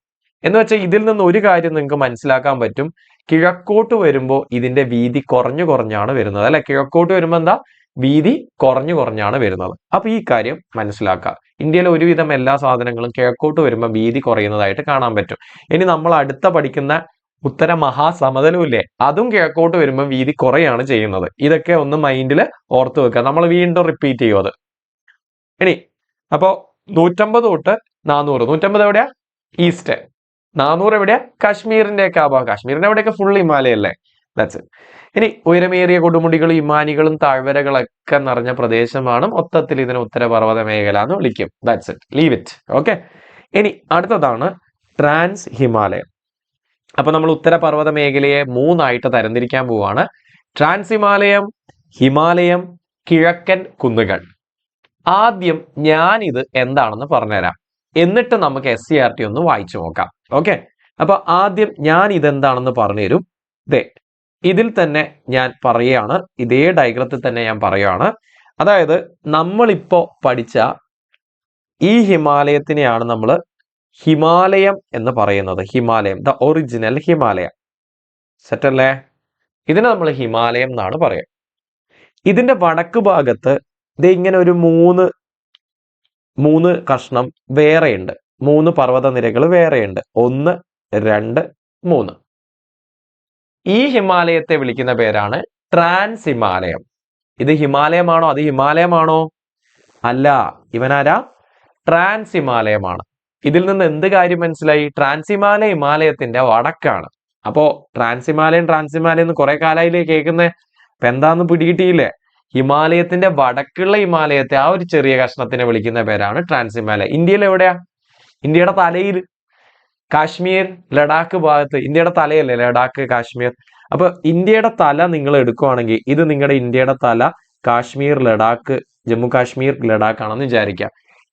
എന്ന് വെച്ചാൽ ഇതിൽ നിന്ന് ഒരു കാര്യം നിങ്ങൾക്ക് മനസ്സിലാക്കാൻ പറ്റും. കിഴക്കോട്ട് വരുമ്പോൾ ഇതിന്റെ വീതി കുറഞ്ഞാണ് വരുന്നത് അല്ലെ? കിഴക്കോട്ട് വരുമ്പോൾ എന്താ? വീതി കുറഞ്ഞാണ് വരുന്നത്. അപ്പൊ ഈ കാര്യം മനസ്സിലാക്കുക. ഇന്ത്യയിലെ ഒരുവിധം എല്ലാ സാധനങ്ങളും കിഴക്കോട്ട് വരുമ്പോൾ വീതി കുറയുന്നതായിട്ട് കാണാൻ പറ്റും. ഇനി നമ്മൾ അടുത്ത പഠിക്കുന്ന ഉത്തര മഹാസമതലം ഇല്ലേ, അതും കിഴക്കോട്ട് വരുമ്പോൾ വീതി കുറയാണ് ചെയ്യുന്നത്. ഇതൊക്കെ ഒന്ന് മൈൻഡിൽ ഓർത്ത് വെക്കുക. നമ്മൾ വീണ്ടും റിപ്പീറ്റ് ചെയ്യും അത്. ഇനി അപ്പോ 150 തൊട്ട് 400. 150 എവിടെയാ? ഈസ്റ്റ്. 400 എവിടെയാ? കാശ്മീരിന്റെ ഒക്കെ ആ ഭാഗം. കാശ്മീരിന്റെ അവിടെയൊക്കെ ഫുൾ ഹിമാലയല്ലേ? That's it. ഇനി ഉയരമേറിയ കൊടുമുടികളും ഹിമാനികളും താഴ്വരകളൊക്കെ നിറഞ്ഞ പ്രദേശമാണ്. മൊത്തത്തിൽ ഇതിനെ ഉത്തരപർവ്വത മേഖല എന്ന് വിളിക്കും. That's it, leave it. Okay, ഇനി അടുത്തതാണ് ട്രാൻസ് ഹിമാലയം. അപ്പൊ നമ്മൾ ഉത്തരപർവ്വത മേഖലയെ 3ആയിട്ട് തരംതിരിക്കാൻ പോവാണ്. ട്രാൻസ് ഹിമാലയം, ഹിമാലയം, കിഴക്കൻ കുന്നുകൾ. ആദ്യം ഞാൻ ഇത് എന്താണെന്ന് പറഞ്ഞുതരാം, എന്നിട്ട് നമുക്ക് SCERT ഒന്ന് വായിച്ചു നോക്കാം. ഓക്കെ, അപ്പൊ ആദ്യം ഞാൻ ഇതെന്താണെന്ന് പറഞ്ഞുതരും. ഇതിൽ തന്നെ ഞാൻ പറയുകയാണ്, ഇതേ ഡയഗ്രത്തിൽ തന്നെ ഞാൻ പറയുകയാണ്. അതായത് നമ്മളിപ്പോ പഠിച്ച ഈ ഹിമാലയത്തിനെയാണ് നമ്മൾ ഹിമാലയം എന്ന് പറയുന്നത്. ഹിമാലയം, ദ ഒറിജിനൽ ഹിമാലയ. സെറ്റ് അല്ലേ? ഇതിനെ നമ്മൾ ഹിമാലയം എന്നാണ് പറയുക. ഇതിന്റെ വടക്ക് ഭാഗത്ത് ഇത് ഇങ്ങനെ ഒരു മൂന്ന് കഷ്ണം വേറെയുണ്ട്. 3 പർവ്വതനിരകൾ വേറെയുണ്ട്. 1, 2, 3. ഈ ഹിമാലയത്തെ വിളിക്കുന്ന പേരാണ് ട്രാൻസ് ഹിമാലയം. ഇത് ഹിമാലയമാണോ? അത് ഹിമാലയമാണോ? അല്ല. ഇവനാരാ? ട്രാൻസ് ഹിമാലയമാണ്. ഇതിൽ നിന്ന് എന്ത് കാര്യം മനസ്സിലായി? ട്രാൻസ് ഹിമാലയത്തിന്റെ വടക്കാണ്. അപ്പോ ട്രാൻസ് ഹിമാലയം എന്ന് കുറെ കാലമായില്ലേ കേൾക്കുന്നേ? അപ്പൊ എന്താന്ന് പിടികിട്ടിയില്ലേ? ഹിമാലയത്തിന്റെ വടക്കുള്ള ഹിമാലയത്തെ ആ ഒരു ചെറിയ കഷ്ണത്തിനെ വിളിക്കുന്ന പേരാണ് ട്രാൻസ് ഹിമാലയ. ഇന്ത്യയിൽ എവിടെയാ? ഇന്ത്യയുടെ തലയിൽ, കാശ്മീർ, ലഡാക്ക് ഭാഗത്ത്. ഇന്ത്യയുടെ തലയല്ലേ ലഡാക്ക്, കാശ്മീർ. അപ്പൊ ഇന്ത്യയുടെ തല നിങ്ങൾ എടുക്കുവാണെങ്കിൽ ഇത് നിങ്ങളുടെ ഇന്ത്യയുടെ തല കാശ്മീർ, ലഡാക്ക്, ജമ്മു കാശ്മീർ, ലഡാക്ക് ആണെന്ന് വിചാരിക്കാം.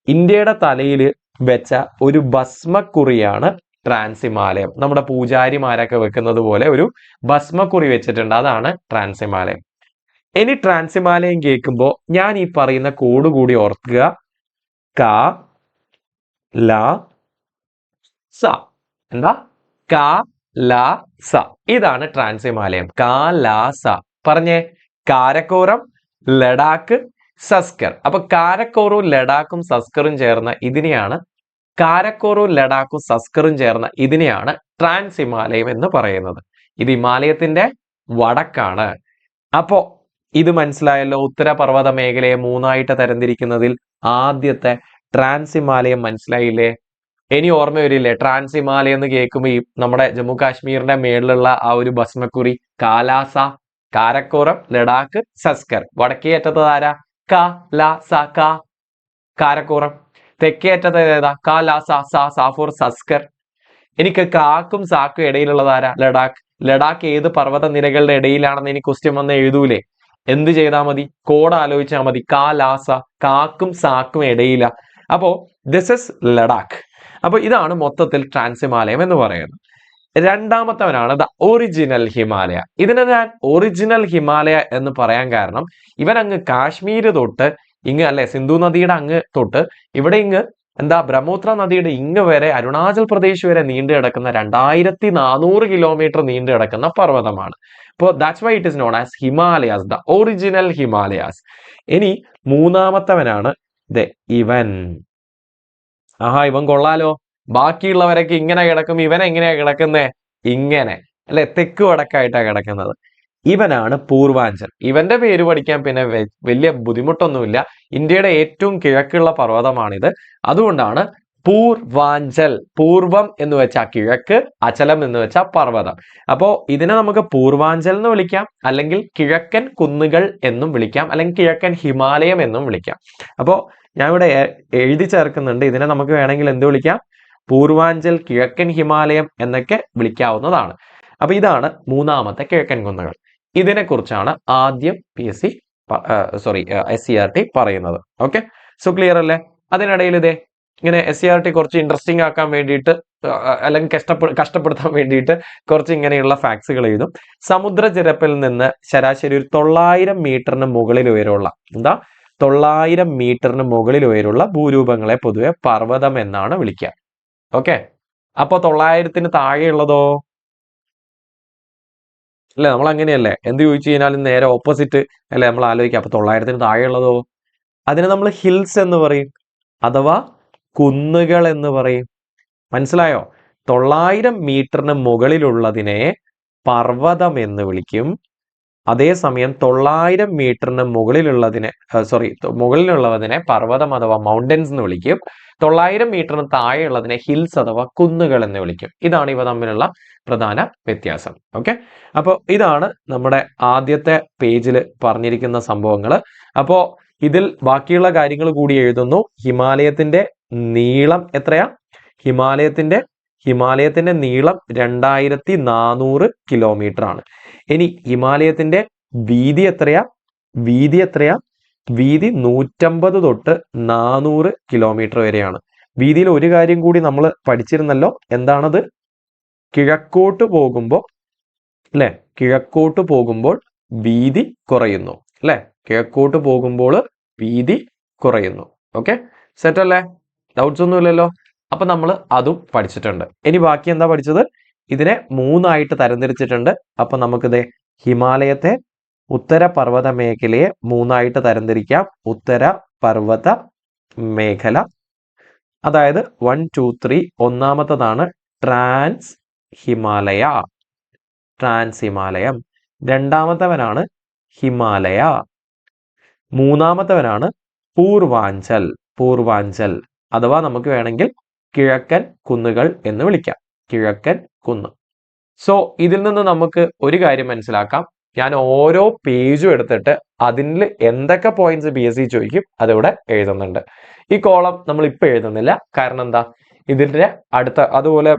ഇന്ത്യയുടെ തലയിൽ വെച്ച ഒരു ഭസ്മക്കുറിയാണ് ട്രാൻസ് ഹിമാലയം. നമ്മുടെ പൂജാരിമാരൊക്കെ വെക്കുന്നത് പോലെ ഒരു ഭസ്മക്കുറി വെച്ചിട്ടുണ്ട്. അതാണ് ട്രാൻസ് ഹിമാലയം. ഇനി ട്രാൻസ് ഹിമാലയം കേൾക്കുമ്പോൾ ഞാൻ ഈ പറയുന്ന കോഡ് കൂടി ഓർക്കുക. ക ല സ. എന്താ? ക ല സ. ഇതാണ് ട്രാൻസ് ഹിമാലയം. ക ല സ. പറഞ്ഞേ. കാരക്കോറം, ലഡാക്ക്, സസ്കർ. അപ്പൊ കാരക്കോറും ലഡാക്കും സസ്കറും ചേർന്ന ഇതിനെയാണ് ട്രാൻസ് ഹിമാലയം എന്ന് പറയുന്നത്. ഇത് ഹിമാലയത്തിന്റെ വടക്കാണ്. അപ്പോ ഇത് മനസ്സിലായല്ലോ. ഉത്തരപർവ്വത മേഖലയെ 3ആയിട്ട് തരംതിരിക്കുന്നതിൽ ആദ്യത്തെ ട്രാൻസ് ഹിമാലയം മനസ്സിലായില്ലേ? ഇനി ഓർമ്മ വരില്ലേ? ട്രാൻസ് ഹിമാലയം എന്ന് കേൾക്കുമ്പോൾ ഈ നമ്മുടെ ജമ്മു കാശ്മീരിന്റെ മേളിലുള്ള ആ ഒരു ഭസ്മക്കുറി കാലാസ, കാരക്കോറം, ലഡാക്ക്, സസ്കർ. വടക്കേ അറ്റത്ത് ആരാ? ക ല സ. കാരക്കോറം. തെക്കേ അറ്റത്ത് ഏതാ? ക ല സ ഫോർ സസ്കർ. എനിക്ക് കാക്കും സാക്കും ഇടയിലുള്ളത് ആരാ? ലഡാക്ക്. ലഡാക്ക് ഏത് പർവ്വത നിരകളുടെ ഇടയിലാണെന്ന് എനിക്ക് ക്വസ്റ്റ്യൻ വന്ന് എഴുതൂലേ? എന്ത് ചെയ്താൽ മതി? കോഡ് ആലോചിച്ചാൽ മതി. ക ല സ. കാക്കും സാക്കും ഇടയില. അപ്പോ ദിസ് ഇസ് ലഡാക്ക്. അപ്പൊ ഇതാണ് മൊത്തത്തിൽ ട്രാൻസ് ഹിമാലയം എന്ന് പറയുന്നത്. രണ്ടാമത്തവനാണ് ദ ഒറിജിനൽ ഹിമാലയ. ഇതിനെ ഞാൻ ഒറിജിനൽ ഹിമാലയ എന്ന് പറയാൻ കാരണം ഇവൻ അങ്ങ് കാശ്മീർ തൊട്ട് ഇങ്ങ് അല്ലെ സിന്ധു നദിയുടെ അങ്ങ് തൊട്ട് ഇവിടെ ഇങ്ങ് ബ്രഹ്മപുത്ര നദിയുടെ ഇങ്ങ് വരെ അരുണാചൽ പ്രദേശ് വരെ നീണ്ടു കിടക്കുന്ന 2400 കിലോമീറ്റർ നീണ്ടു കിടക്കുന്ന പർവ്വതമാണ്. അപ്പോൾ that's why it is known as Himalayas, the original Himalayas. ഇനി മൂന്നാമത്തവനാണ് ഇവൻ. ഇവൻ കൊള്ളാലോ. ബാക്കിയുള്ളവരൊക്കെ ഇങ്ങനെ കിടക്കും, ഇവൻ എങ്ങനെയാ കിടക്കുന്നേ? ഇങ്ങനെ അല്ലെ, തെക്ക് വടക്കായിട്ടാണ് കിടക്കുന്നത്. ഇവനാണ് പൂർവാഞ്ചൽ. ഇവന്റെ പേര് പഠിക്കാൻ പിന്നെ വലിയ ബുദ്ധിമുട്ടൊന്നുമില്ല. ഇന്ത്യയുടെ ഏറ്റവും കിഴക്കുള്ള പർവ്വതമാണിത്. അതുകൊണ്ടാണ് പൂർവാഞ്ചൽ. പൂർവം എന്ന് വെച്ചാൽ കിഴക്ക്, അചലം എന്ന് വെച്ചാൽ പർവ്വതം. അപ്പോ ഇതിനെ നമുക്ക് പൂർവാഞ്ചൽ എന്ന് വിളിക്കാം, അല്ലെങ്കിൽ കിഴക്കൻ കുന്നുകൾ എന്നും വിളിക്കാം, അല്ലെങ്കിൽ കിഴക്കൻ ഹിമാലയം എന്നും വിളിക്കാം. അപ്പോ ഞാൻ ഇവിടെ എഴുതി ചേർക്കുന്നുണ്ട്. ഇതിനെ നമുക്ക് വേണമെങ്കിൽ എന്ത് വിളിക്കാം? പൂർവാഞ്ചൽ, കിഴക്കൻ ഹിമാലയം എന്നൊക്കെ വിളിക്കാവുന്നതാണ്. അപ്പൊ ഇതാണ് മൂന്നാമത്തെ കിഴക്കൻ കുന്നുകൾ. ഇതിനെക്കുറിച്ചാണ് ആദ്യം SCERT പറയുന്നത്. ഓക്കെ, സോ ക്ലിയർ അല്ലേ? അതിനിടയിൽ ഇങ്ങനെ SCERT കുറച്ച് ഇൻട്രസ്റ്റിംഗ് ആക്കാൻ വേണ്ടിയിട്ട് അല്ലെങ്കിൽ കഷ്ടപ്പെടുത്താൻ വേണ്ടിയിട്ട് കുറച്ച് ഇങ്ങനെയുള്ള ഫാക്ട്സുകൾ എഴുതും. സമുദ്രജരപ്പിൽ നിന്ന് ശരാശരി ഒരു 900 മീറ്ററിന് മുകളിൽ ഉയരമുള്ള 900 മീറ്ററിന് മുകളിൽ ഉയരമുള്ള ഭൂരൂപങ്ങളെ പൊതുവെ പർവ്വതം എന്നാണ് വിളിക്കുക. ഓക്കെ, അപ്പൊ 900-ന് താഴെയുള്ളതോ? അല്ലെ, നമ്മൾ അങ്ങനെയല്ലേ? എന്ത് ചോദിച്ചു കഴിഞ്ഞാലും നേരെ ഓപ്പോസിറ്റ് അല്ലെ നമ്മൾ ആലോചിക്കുക. അപ്പൊ 900-ന് താഴെയുള്ളതോ? അതിനെ നമ്മൾ ഹിൽസ് എന്ന് പറയും, അഥവാ കുന്നുകൾ എന്ന് പറയും. മനസ്സിലായോ? 900 മീറ്ററിന് മുകളിലുള്ളതിനെ പർവ്വതം എന്ന് വിളിക്കും. അതേസമയം 900 മീറ്ററിന് മുകളിലുള്ളതിനെ പർവ്വതം അഥവാ മൗണ്ടൻസ് എന്ന് വിളിക്കും. 900 മീറ്ററിന് താഴെയുള്ളതിനെ ഹിൽസ് അഥവാ കുന്നുകൾ എന്ന് വിളിക്കും. ഇതാണ് ഇവ തമ്മിലുള്ള പ്രധാന വ്യത്യാസം. ഓക്കെ, അപ്പോൾ ഇതാണ് നമ്മുടെ ആദ്യത്തെ പേജിൽ പറഞ്ഞിരിക്കുന്ന സംഭവങ്ങൾ. അപ്പോൾ ഇതിൽ ബാക്കിയുള്ള കാര്യങ്ങൾ കൂടി എഴുതുന്നു. ഹിമാലയത്തിന്റെ നീളം എത്രയാ? ഹിമാലയത്തിന്റെ നീളം 2400 കിലോമീറ്റർ ആണ്. ഇനി ഹിമാലയത്തിന്റെ വീതി എത്രയാ? വീതി 150 തൊട്ട് 400 കിലോമീറ്റർ വരെയാണ്. വീതിയിൽ ഒരു കാര്യം കൂടി നമ്മൾ പഠിച്ചിരുന്നല്ലോ. എന്താണത്? കിഴക്കോട്ട് പോകുമ്പോൾ വീതി കുറയുന്നു അല്ലെ? കിഴക്കോട്ട് പോകുമ്പോൾ വീതി കുറയുന്നു. ഓക്കെ, സെറ്റ് അല്ലേ? ഡൗട്ട്സ് ഒന്നുമില്ലല്ലോ. അപ്പൊ നമ്മൾ അതും പഠിച്ചിട്ടുണ്ട്. ഇനി ബാക്കി എന്താ പഠിച്ചത്? ഇതിനെ 3ആയിട്ട് തരംതിരിച്ചിട്ടുണ്ട്. അപ്പൊ നമുക്കിത് ഹിമാലയത്തെ ഉത്തര പർവ്വത മേഖലയെ 3ആയിട്ട് തരംതിരിക്കാം. ഉത്തര പർവ്വത മേഖല, അതായത് 1, 2, 3. ഒന്നാമത്തതാണ് ട്രാൻസ് ഹിമാലയ, ഹിമാലയം. രണ്ടാമത്തവനാണ് ഹിമാലയ. മൂന്നാമത്തവനാണ് പൂർവാഞ്ചൽ, അഥവാ നമുക്ക് വേണമെങ്കിൽ കിഴക്കൻ കുന്നുകൾ എന്ന് വിളിക്കാം, കിഴക്കൻ കുന്ന്. സോ ഇതിൽ നിന്ന് നമുക്ക് ഒരു കാര്യം മനസ്സിലാക്കാം. ഞാൻ ഓരോ പേജും എടുത്തിട്ട് അതിൽ എന്തൊക്കെ പോയിന്റ്സ് BSc ചോദിക്കും അതിവിടെ എഴുതുന്നുണ്ട്. ഈ കോളം നമ്മൾ ഇപ്പൊ എഴുതുന്നില്ല. കാരണം എന്താ? ഇതിന്റെ അടുത്ത, അതുപോലെ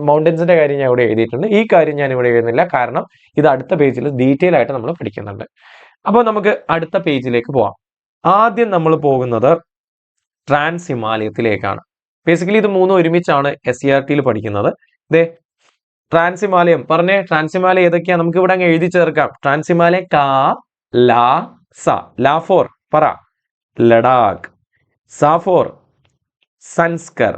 മൗണ്ടൻസിന്റെ കാര്യം ഞാൻ ഇവിടെ എഴുതിയിട്ടുണ്ട്. ഈ കാര്യം ഞാൻ ഇവിടെ എഴുതുന്നില്ല. കാരണം ഇത് അടുത്ത പേജിൽ ഡീറ്റെയിൽ ആയിട്ട് നമ്മൾ പഠിക്കുന്നുണ്ട്. അപ്പോൾ നമുക്ക് അടുത്ത പേജിലേക്ക് പോവാം. ആദ്യം നമ്മൾ പോകുന്നത് ട്രാൻസ് ഹിമാലയത്തിലേക്കാണ്. ബേസിക്കലി ഇത് മൂന്നും ഒരുമിച്ചാണ് SCERT പഠിക്കുന്നത്. ദേ ട്രാൻസ് ഹിമാലയം പറഞ്ഞേ. ട്രാൻസ് ഹിമാലയം ഏതൊക്കെയാ? നമുക്ക് ഇവിടെ അങ്ങ് എഴുതി ചേർക്കാം. ട്രാൻസ് ഹിമാലയം കാ ലാ സ. ലാ ഫോർ പറ ലഡാക്ക്, സ ഫോർ സൻസ്കർ.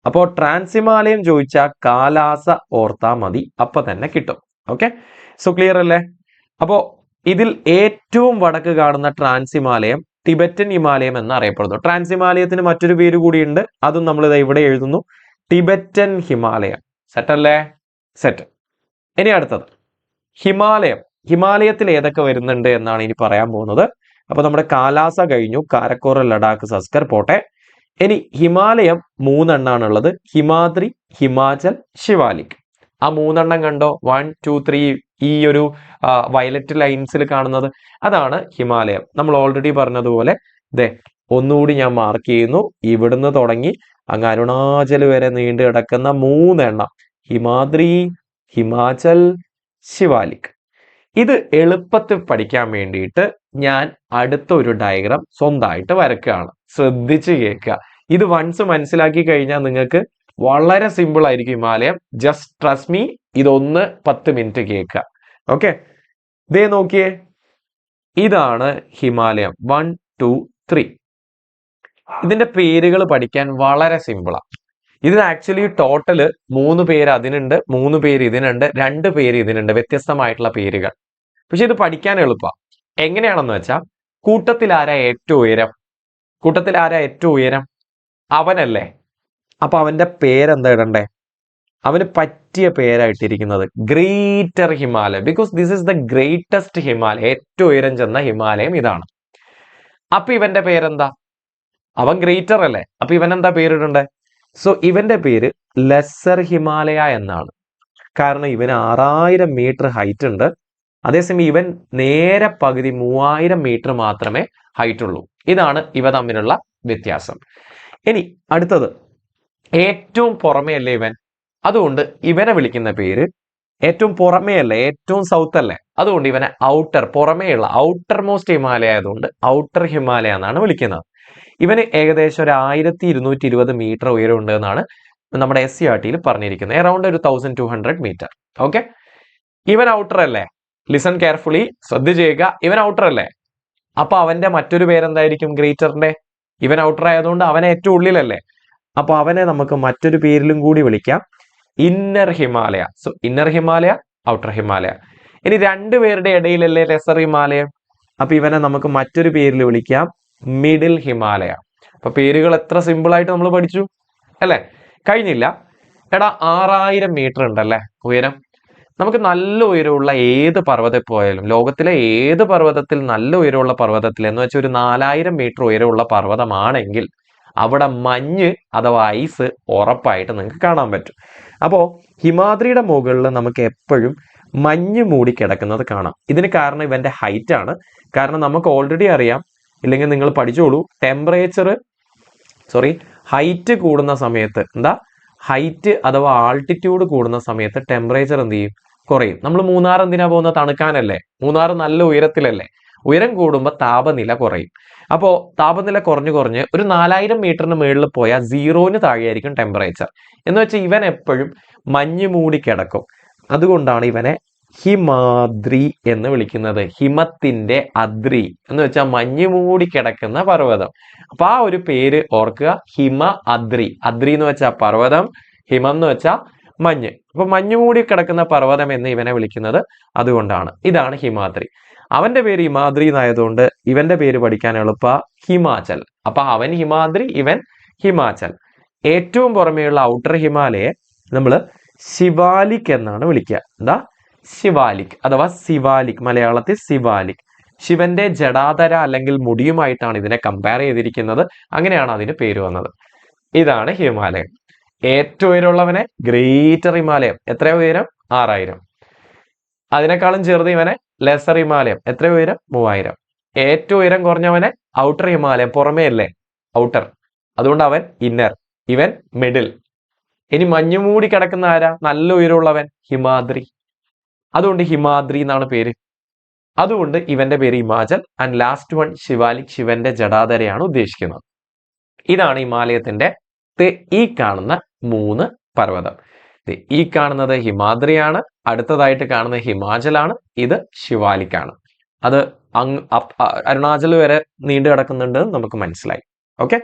അപ്പോ ട്രാൻസ് ഹിമാലയം ചോദിച്ചാൽ കാലാസ ഓർത്താ മതി, അപ്പൊ തന്നെ കിട്ടും. ഓക്കെ, സോ ക്ലിയർ അല്ലേ? അപ്പോ ഇതിൽ ഏറ്റവും വടക്ക് കാണുന്ന ട്രാൻസ് ഹിമാലയം ടിബറ്റൻ ഹിമാലയം എന്ന് അറിയപ്പെടുന്നു. ട്രാൻസ് ഹിമാലയത്തിന് മറ്റൊരു പേര് കൂടിയുണ്ട്, അതും നമ്മൾ ഇവിടെ എഴുതുന്നു, ടിബറ്റൻ ഹിമാലയം. സെറ്റ് അല്ലേ? സെറ്റ്. ഇനി അടുത്തത് ഹിമാലയം. ഹിമാലയത്തിൽ ഏതൊക്കെ വരുന്നുണ്ട് എന്നാണ് ഇനി പറയാൻ പോകുന്നത്. അപ്പൊ നമ്മുടെ കാലാസ കഴിഞ്ഞു, കാരക്കോറം, ലഡാക്ക്, സസ്കർ പോട്ടെ. ഇനി ഹിമാലയം 3 എണ്ണാണുള്ളത്. ഹിമാദ്രി, ഹിമാചൽ, ശിവാലിക്. ആ 3 എണ്ണം കണ്ടോ? 1, 2, 3 ഈ ഒരു വയലറ്റ് ലൈൻസിൽ കാണുന്നത് അതാണ് ഹിമാലയം. നമ്മൾ ഓൾറെഡി പറഞ്ഞതുപോലെ ദേ ഒന്നുകൂടി ഞാൻ മാർക്ക് ചെയ്യുന്നു. ഇവിടുന്ന് തുടങ്ങി അങ്ങ് അരുണാചൽ വരെ നീണ്ടു കിടക്കുന്ന 3 എണ്ണം: ഹിമാദ്രി, ഹിമാചൽ, ശിവാലിക്. ഇത് എളുപ്പത്തിൽ പഠിക്കാൻ വേണ്ടിയിട്ട് ഞാൻ അടുത്ത ഒരു ഡയഗ്രാം സ്വന്തമായിട്ട് വരക്കുകയാണ്. ശ്രദ്ധിച്ച് കേൾക്കുക. ഇത് വൺസ് മനസ്സിലാക്കി കഴിഞ്ഞാൽ നിങ്ങൾക്ക് വളരെ സിമ്പിൾ ആയിരിക്കും ഹിമാലയം. Just trust me. ഇതൊന്ന് 10 മിനിറ്റ് കേൾക്കുക. ഓക്കെ, ദേ നോക്കിയേ, ഇതാണ് ഹിമാലയം. 1, 2, 3. ഇതിന്റെ പേരുകൾ പഠിക്കാൻ വളരെ സിമ്പിളാണ്. ഇതിന് ആക്ച്വലി ടോട്ടല് 3 പേര് അതിനുണ്ട്, 3 പേര് ഇതിനുണ്ട്, 2 പേര് ഇതിനുണ്ട്, വ്യത്യസ്തമായിട്ടുള്ള പേരുകൾ. പക്ഷെ ഇത് പഠിക്കാൻ എളുപ്പമാണ്. എങ്ങനെയാണെന്ന് വെച്ചാൽ, കൂട്ടത്തിൽ ആരാ ഏറ്റവും ഉയരം? അവനല്ലേ. അപ്പൊ അവന്റെ പേരെന്താ ഇടണ്ടേ? അവന് പറ്റിയ പേരായിട്ടിരിക്കുന്നത് greater Himalaya. Because this is the greatest Himalaya. ഏറ്റവും ഉയരം ചെന്ന ഹിമാലയം ഇതാണ്. അപ്പൊ ഇവന്റെ പേരെന്താ? അവൻ ഗ്രേറ്റർ അല്ലേ. അപ്പൊ ഇവനെന്താ പേരിടണ്ടേ? സോ ഇവന്റെ പേര് ലെസ്സർ ഹിമാലയ എന്നാണ്. കാരണം ഇവന് 6000 മീറ്റർ ഹൈറ്റ് ഉണ്ട്. അതേസമയം ഇവൻ നേരെ പകുതി 3000 മീറ്റർ മാത്രമേ ഹൈറ്റ് ഉള്ളൂ. ഇതാണ് ഇവ തമ്മിലുള്ള വ്യത്യാസം. ഇനി അടുത്തത്, ഏറ്റവും പുറമേ അല്ലേ ഇവൻ. അതുകൊണ്ട് ഇവനെ വിളിക്കുന്ന പേര് ഏറ്റവും പുറമേ അല്ലേ, ഏറ്റവും സൗത്ത് അല്ലേ. അതുകൊണ്ട് ഇവനെ ഔട്ടർ, പുറമേയുള്ള ഔട്ടർ മോസ്റ്റ് ഹിമാലയ ആയതുകൊണ്ട് ഔട്ടർ ഹിമാലയ എന്നാണ് വിളിക്കുന്നത്. ഇവന് ഏകദേശം ഒരു 1220 മീറ്റർ ഉയരമുണ്ട് എന്നാണ് നമ്മുടെ SCERT പറഞ്ഞിരിക്കുന്നത്. അറൌണ്ട് ഒരു 1200 മീറ്റർ. ഓക്കെ, ഇവൻ ഔട്ടർ അല്ലേ. ലിസൺ കെയർഫുള്ളി, ശ്രദ്ധിച്ച് കേൾക്കുക. ഇവൻ ഔട്ടർ അല്ലേ. അപ്പൊ അവന്റെ മറ്റൊരു പേരെന്തായിരിക്കും ഗ്രേറ്ററിന്റെ? ഇവൻ ഔട്ടർ ആയതുകൊണ്ട് അവനെ ഏറ്റവും ഉള്ളിലല്ലേ. അപ്പൊ അവനെ നമുക്ക് മറ്റൊരു പേരിലും കൂടി വിളിക്കാം, inner Himalaya. So inner Himalaya, outer Himalaya. ഇനി 2 പേരുടെ ഇടയിലല്ലേ ലെസർ ഹിമാലയം. അപ്പൊ ഇവനെ നമുക്ക് മറ്റൊരു പേരിൽ വിളിക്കാം, മിഡിൽ ഹിമാലയ. അപ്പൊ പേരുകൾ എത്ര സിമ്പിൾ ആയിട്ട് നമ്മൾ പഠിച്ചു അല്ലെ? കഴിഞ്ഞില്ല. എടാ 6000 മീറ്റർ ഉണ്ടല്ലേ ഉയരം. നമുക്ക് നല്ല ഉയരമുള്ള ഏത് പർവ്വതത്തിൽ പോയാലും, ലോകത്തിലെ ഏത് പർവ്വതത്തിൽ നല്ല ഉയരമുള്ള പർവ്വതത്തിൽ എന്ന് വെച്ചാൽ ഒരു 4000 മീറ്റർ ഉയരമുള്ള പർവ്വതമാണെങ്കിൽ അവിടെ മഞ്ഞ് അഥവാ ഐസ് ഉറപ്പായിട്ട് നിങ്ങൾക്ക് കാണാൻ പറ്റും. അപ്പോൾ ഹിമാദ്രിയുടെ മുകളിൽ നമുക്ക് എപ്പോഴും മഞ്ഞ് മൂടി കിടക്കുന്നത് കാണാം. ഇതിന് കാരണം ഇവന്റെ ഹൈറ്റ് ആണ്. കാരണം നമുക്ക് ഓൾറെഡി അറിയാം, ഇല്ലെങ്കിൽ നിങ്ങൾ പഠിച്ചോളൂ, ഹൈറ്റ് കൂടുന്ന സമയത്ത് ഹൈറ്റ് അഥവാ ആൾട്ടിറ്റ്യൂഡ് കൂടുന്ന സമയത്ത് ടെമ്പറേച്ചർ എന്ത് ചെയ്യും? കുറയും. നമ്മൾ മൂന്നാർ എന്തിനാ പോകുന്നത്? തണുക്കാനല്ലേ. മൂന്നാർ നല്ല ഉയരത്തിലല്ലേ. ഉയരം കൂടുമ്പോൾ താപനില കുറയും. അപ്പോൾ താപനില കുറഞ്ഞ് ഒരു 4000 മീറ്ററിന് മുകളിൽ പോയാൽ 0ന് താഴെയായിരിക്കും ടെമ്പറേച്ചർ. എന്ന് വെച്ചാൽ ഇവൻ എപ്പോഴും മഞ്ഞ് മൂടി കിടക്കും. അതുകൊണ്ടാണ് ഇവനെ ഹിമാദ്രി എന്ന് വിളിക്കുന്നത്? ഹിമത്തിന്റെ അദ്രി എന്ന് വെച്ചാൽ മഞ്ഞ് മൂടി കിടക്കുന്ന പർവ്വതം. അപ്പൊ ആ ഒരു പേര് ഓർക്കുക, ഹിമ അദ്രി. അദ്രി എന്ന് വെച്ചാൽ പർവ്വതം, ഹിമം എന്ന് വെച്ചാൽ മഞ്ഞ്. അപ്പൊ മഞ്ഞ് മൂടി കിടക്കുന്ന പർവ്വതം എന്ന് ഇവനെ വിളിക്കുന്നത് അതുകൊണ്ടാണ്. ഇതാണ് ഹിമാദ്രി. അവന്റെ പേര് ഹിമാദ്രി എന്നായതുകൊണ്ട് ഇവന്റെ പേര് പഠിക്കാൻ എളുപ്പ, ഹിമാചൽ. അപ്പൊ അവൻ ഹിമാദ്രി, ഇവൻ ഹിമാചൽ. ഏറ്റവും പുറമേയുള്ള ഔട്ടർ ഹിമാലയെ നമ്മൾ ശിവാലിക് എന്നാണ് വിളിക്കുക. എന്താ? ശിവാലിക് അഥവാ സിവാലിക്, മലയാളത്തിൽ സിവാലിക്. ശിവന്റെ ജടാധര അല്ലെങ്കിൽ മുടിയുമായിട്ടാണ് ഇതിനെ കമ്പയർ ചെയ്തിരിക്കുന്നത്. അങ്ങനെയാണ് അതിന് പേര് വന്നത്. ഇതാണ് ഹിമാലയം. ഏറ്റവും ഉയരമുള്ളവനെ ഗ്രേറ്റർ ഹിമാലയം. എത്ര ഉയരം? 6000. അതിനേക്കാളും ചെറുത് ഇവനെ ലെസർ ഹിമാലയം. എത്ര ഉയരം? 3000. ഏറ്റവും ഉയരം കുറഞ്ഞവനെ ഔട്ടർ ഹിമാലയം. പുറമേ അല്ലേ, ഔട്ടർ. അതുകൊണ്ട് അവൻ ഇന്നർ, ഇവൻ മിഡിൽ. ഇനി മഞ്ഞു മൂടി കിടക്കുന്ന ആരാ? നല്ല ഉയരമുള്ളവൻ ഹിമാദ്രി. അതുകൊണ്ട് ഹിമാദ്രി എന്നാണ് പേര്. അതുകൊണ്ട് ഇവന്റെ പേര് Himachal. And last one Shivalik, ശിവന്റെ ജടാധരയാണ് ഉദ്ദേശിക്കുന്നത്. ഇതാണ് ഹിമാലയത്തിന്റെ ഈ കാണുന്ന 3 പർവ്വതം. ഈ കാണുന്നത് ഹിമാദ്രിയാണ്, അടുത്തതായിട്ട് കാണുന്നത് ഹിമാചലാണ്, ഇത് ശിവാലിക്കാണ്. അത് അരുണാചൽ വരെ നീണ്ടു കിടക്കുന്നുണ്ട് നമുക്ക് മനസ്സിലായി. ഓക്കെ,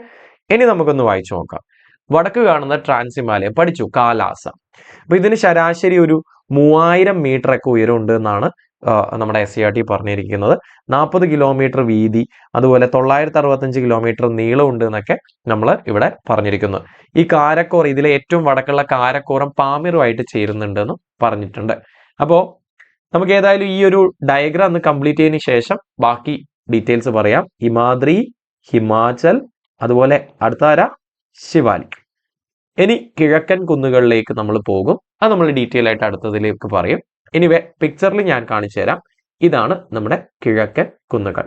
ഇനി നമുക്കൊന്ന് വായിച്ചു നോക്കാം. വടക്ക് കാണുന്ന ട്രാൻസ് ഹിമാലയം പഠിച്ചു, കാലാസ. അപ്പൊ ഇതിന് ശരാശരി ഒരു 3000 മീറ്റർ ഒക്കെ ഉയരമുണ്ട് എന്നാണ് നമ്മുടെ SCERT പറഞ്ഞിരിക്കുന്നത്. 40 കിലോമീറ്റർ വീതി, അതുപോലെ 965 കിലോമീറ്റർ നീളമുണ്ട് എന്നൊക്കെ നമ്മൾ ഇവിടെ പറഞ്ഞിരിക്കുന്നു. ഈ കാരക്കോർ, ഇതിലെ ഏറ്റവും വടക്കുള്ള കാരക്കോറം പാമിറുമായിട്ട് ചേരുന്നുണ്ട് പറഞ്ഞിട്ടുണ്ട്. അപ്പോ നമുക്ക് ഏതായാലും ഈ ഒരു ഡയഗ്രാം ഒന്ന് കംപ്ലീറ്റ് ചെയ്തതിന് ശേഷം ബാക്കി ഡീറ്റെയിൽസ് പറയാം. ഹിമാദ്രി, ഹിമാചൽ, അതുപോലെ അടുത്താര ശിവാലിക്. ഇനി കിഴക്കൻ കുന്നുകളിലേക്ക് നമ്മൾ പോകും. അത് നമ്മൾ ഡീറ്റെയിൽ ആയിട്ട് അടുത്തതിലേക്ക് പറയും. ഇനി പിക്ചറിൽ ഞാൻ കാണിച്ചു തരാം. ഇതാണ് നമ്മുടെ കിഴക്കൻ കുന്നുകൾ.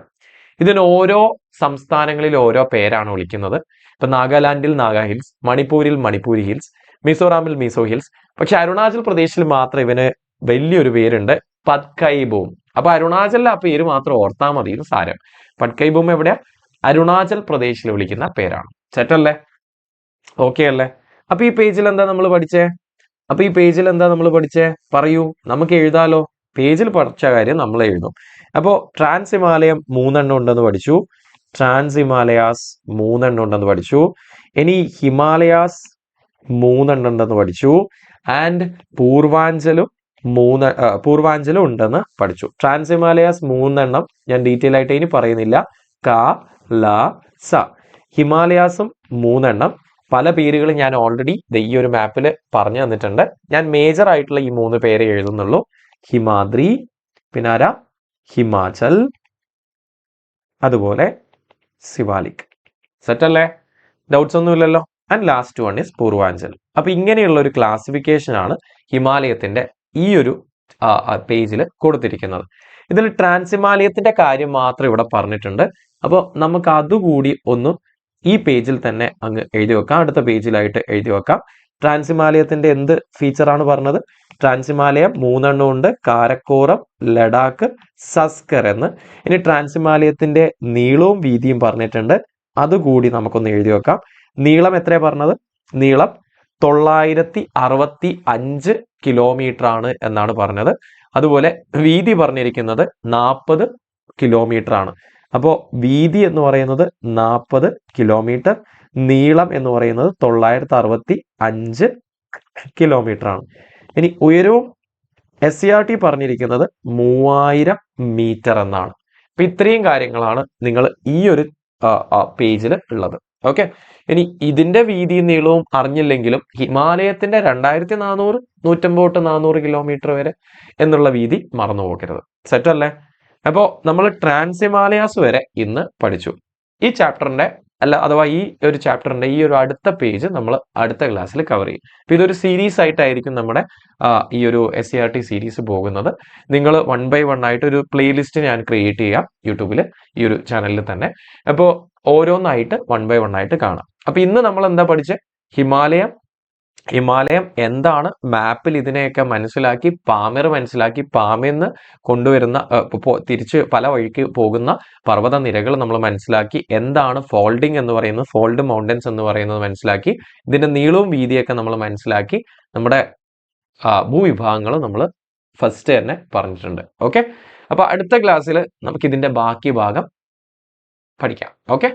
ഇതിന് ഓരോ സംസ്ഥാനങ്ങളിൽ ഓരോ പേരാണ് വിളിക്കുന്നത്. ഇപ്പൊ നാഗാലാൻഡിൽ നാഗാ ഹിൽസ്, മണിപ്പൂരിൽ മണിപ്പൂരി ഹിൽസ്, മിസോറാമിൽ മിസോ ഹിൽസ്. പക്ഷെ അരുണാചൽ പ്രദേശിൽ മാത്രം ഇവന് വലിയൊരു പേരുണ്ട്, പത്കൈബൂം. അപ്പൊ അരുണാചലിലെ ആ പേര് മാത്രം ഓർത്താൽ മതി എന്ന് സാരം. പത്കൈബൂം എവിടെയാ? അരുണാചൽ പ്രദേശിൽ വിളിക്കുന്ന പേരാണ്. സെറ്റല്ലേ? ഓക്കെ അല്ലേ? അപ്പൊ ഈ പേജിൽ എന്താ നമ്മൾ പഠിച്ചേ? പറയൂ, നമുക്ക് എഴുതാലോ. പേജിൽ പഠിച്ച കാര്യം നമ്മൾ എഴുതും. അപ്പോ ട്രാൻസ് ഹിമാലയം 3 എണ്ണം ഉണ്ടെന്ന് പഠിച്ചു. ട്രാൻസ് ഹിമാലയാസ് 3 എണ്ണം ഉണ്ടെന്ന് പഠിച്ചു. ഇനി ഹിമാലയാസ് 3 എണ്ണം ഉണ്ടെന്ന് പഠിച്ചു. ആൻഡ് പൂർവാഞ്ചലും ഉണ്ടെന്ന് പഠിച്ചു. ട്രാൻസ് ഹിമാലയാസ് 3 എണ്ണം ഞാൻ ഡീറ്റെയിൽ ആയിട്ട് ഇനി പറയുന്നില്ല. സ. ഹിമാലയാസും 3 എണ്ണം. പല പേരുകൾ ഞാൻ ഓൾറെഡി ഈ ഒരു മാപ്പിൽ പറഞ്ഞു തന്നിട്ടുണ്ട്. ഞാൻ മേജർ ആയിട്ടുള്ള ഈ 3 പേരെ എഴുതുന്നുള്ളൂ. ഹിമാദ്രി, പിന്നെ ആരാ? ഹിമാചൽ, അതുപോലെ സിവാലിക്. സെറ്റ് അല്ലേ? ഡൗട്ട്സ് ഒന്നും ഇല്ലല്ലോ. And last one is Purvanchal. അപ്പൊ ഇങ്ങനെയുള്ള ഒരു ക്ലാസിഫിക്കേഷൻ ആണ് ഹിമാലയത്തിന്റെ ഈ ഒരു പേജിൽ കൊടുത്തിരിക്കുന്നത്. ഇതിൽ ട്രാൻസ് ഹിമാലയത്തിന്റെ കാര്യം മാത്രം ഇവിടെ പറഞ്ഞിട്ടുണ്ട്. അപ്പോൾ നമുക്ക് അതുകൂടി ഒന്ന് ഈ പേജിൽ തന്നെ അങ്ങ് എഴുതി വെക്കാം. അടുത്ത പേജിലായിട്ട് എഴുതി വെക്കാം. ട്രാൻസ് ഹിമാലയത്തിന്റെ എന്ത് ഫീച്ചറാണ് പറഞ്ഞത്? ട്രാൻസ് ഹിമാലയം 3 എണ്ണം ഉണ്ട്, കാരക്കോറം, ലഡാക്ക്, സസ്കർ എന്ന്. ഇനി ട്രാൻസ് ഹിമാലയത്തിന്റെ നീളവും വീതിയും പറഞ്ഞിട്ടുണ്ട്. അതുകൂടി നമുക്കൊന്ന് എഴുതി വെക്കാം. നീളം എത്രയാ പറഞ്ഞത്? നീളം 965 കിലോമീറ്റർ ആണ് എന്നാണ് പറഞ്ഞത്. അതുപോലെ വീതി പറഞ്ഞിരിക്കുന്നത് 40 കിലോമീറ്റർ ആണ്. അപ്പോൾ വീതി എന്ന് പറയുന്നത് 40 കിലോമീറ്റർ, നീളം എന്ന് പറയുന്നത് 965 കിലോമീറ്റർ ആണ്. ഇനി ഉയരവും SCERT പറഞ്ഞിരിക്കുന്നത് 3000 മീറ്റർ എന്നാണ്. അപ്പൊ ഇത്രയും കാര്യങ്ങളാണ് നിങ്ങൾ ഈ ഒരു പേജിൽ ഉള്ളത്. ഓക്കെ, ഇനി ഇതിന്റെ വീതിയും നീളവും അറിഞ്ഞില്ലെങ്കിലും ഹിമാലയത്തിന്റെ 2400, 150 തൊട്ട് 400 കിലോമീറ്റർ വരെ എന്നുള്ള വീതി മറന്നു പോകരുത്. സെറ്റ് അല്ലേ? അപ്പോൾ നമ്മൾ ട്രാൻസ് ഹിമാലയാസ് വരെ ഇന്ന് പഠിച്ചു. ഈ ചാപ്റ്ററിന്റെ അഥവാ ഈ ഒരു ചാപ്റ്ററിന്റെ ഈ ഒരു അടുത്ത പേജ് നമ്മൾ അടുത്ത ക്ലാസ്സിൽ കവർ ചെയ്യും. അപ്പൊ ഇതൊരു സീരീസ് ആയിട്ടായിരിക്കും നമ്മുടെ ഈ ഒരു SCERT സീരീസ് പോകുന്നത്. നിങ്ങൾ 1 by 1 ആയിട്ട് ഒരു പ്ലേലിസ്റ്റ് ഞാൻ ക്രിയേറ്റ് ചെയ്യാം യൂട്യൂബിൽ, ഈ ഒരു ചാനലിൽ തന്നെ. അപ്പോൾ ഓരോന്നായിട്ട് 1 by 1 ആയിട്ട് കാണാം. അപ്പൊ ഇന്ന് നമ്മൾ എന്താ പഠിച്ചത്? ഹിമാലയം എന്താണ്, മാപ്പിൽ ഇതിനെയൊക്കെ മനസ്സിലാക്കി, പാമിർ മനസ്സിലാക്കി, പാമിന്ന് കൊണ്ടുവരുന്ന തിരിച്ച് പല വഴിക്ക് പോകുന്ന പർവ്വത നിരകൾ നമ്മൾ മനസ്സിലാക്കി, എന്താണ് ഫോൾഡിങ് എന്ന് പറയുന്നത്, ഫോൾഡ് മൗണ്ടൻസ് എന്ന് പറയുന്നത് മനസ്സിലാക്കി, ഇതിന്റെ നീളവും വീതിയൊക്കെ നമ്മൾ മനസ്സിലാക്കി, നമ്മുടെ ഭൂവിഭാഗങ്ങൾ നമ്മൾ ഫസ്റ്റ് തന്നെ പറഞ്ഞിട്ടുണ്ട്. ഓക്കെ, അപ്പോൾ അടുത്ത ക്ലാസ്സിൽ നമുക്ക് ഇതിന്റെ ബാക്കി ഭാഗം പഠിക്കാം. Okay,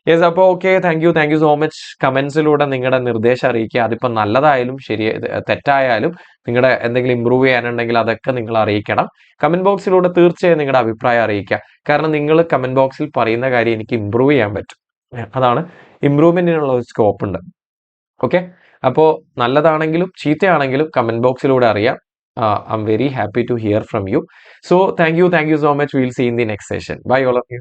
yes. അപ്പോൾ okay, thank you so much. കമന്റ്സിലൂടെ നിങ്ങളുടെ നിർദ്ദേശം അറിയിക്കുക. അതിപ്പോൾ നല്ലതായാലും ശരി തെറ്റായാലും നിങ്ങളുടെ എന്തെങ്കിലും ഇമ്പ്രൂവ് ചെയ്യാനുണ്ടെങ്കിൽ അതൊക്കെ നിങ്ങൾ അറിയിക്കണം. കമന്റ് ബോക്സിലൂടെ തീർച്ചയായും നിങ്ങളുടെ അഭിപ്രായം അറിയിക്കുക. കാരണം നിങ്ങൾ കമന്റ് ബോക്സിൽ പറയുന്ന കാര്യം എനിക്ക് ഇമ്പ്രൂവ് ചെയ്യാൻ പറ്റും. അതാണ്, ഇമ്പ്രൂവ്മെന്റിനുള്ള ഒരു സ്കോപ്പ് ഉണ്ട്. ഓക്കെ, അപ്പോൾ നല്ലതാണെങ്കിലും ചീത്തയാണെങ്കിലും കമന്റ് ബോക്സിലൂടെ അറിയാം. I am very happy to hear from you. So thank you so much. Will see in the next session. Bye all of U.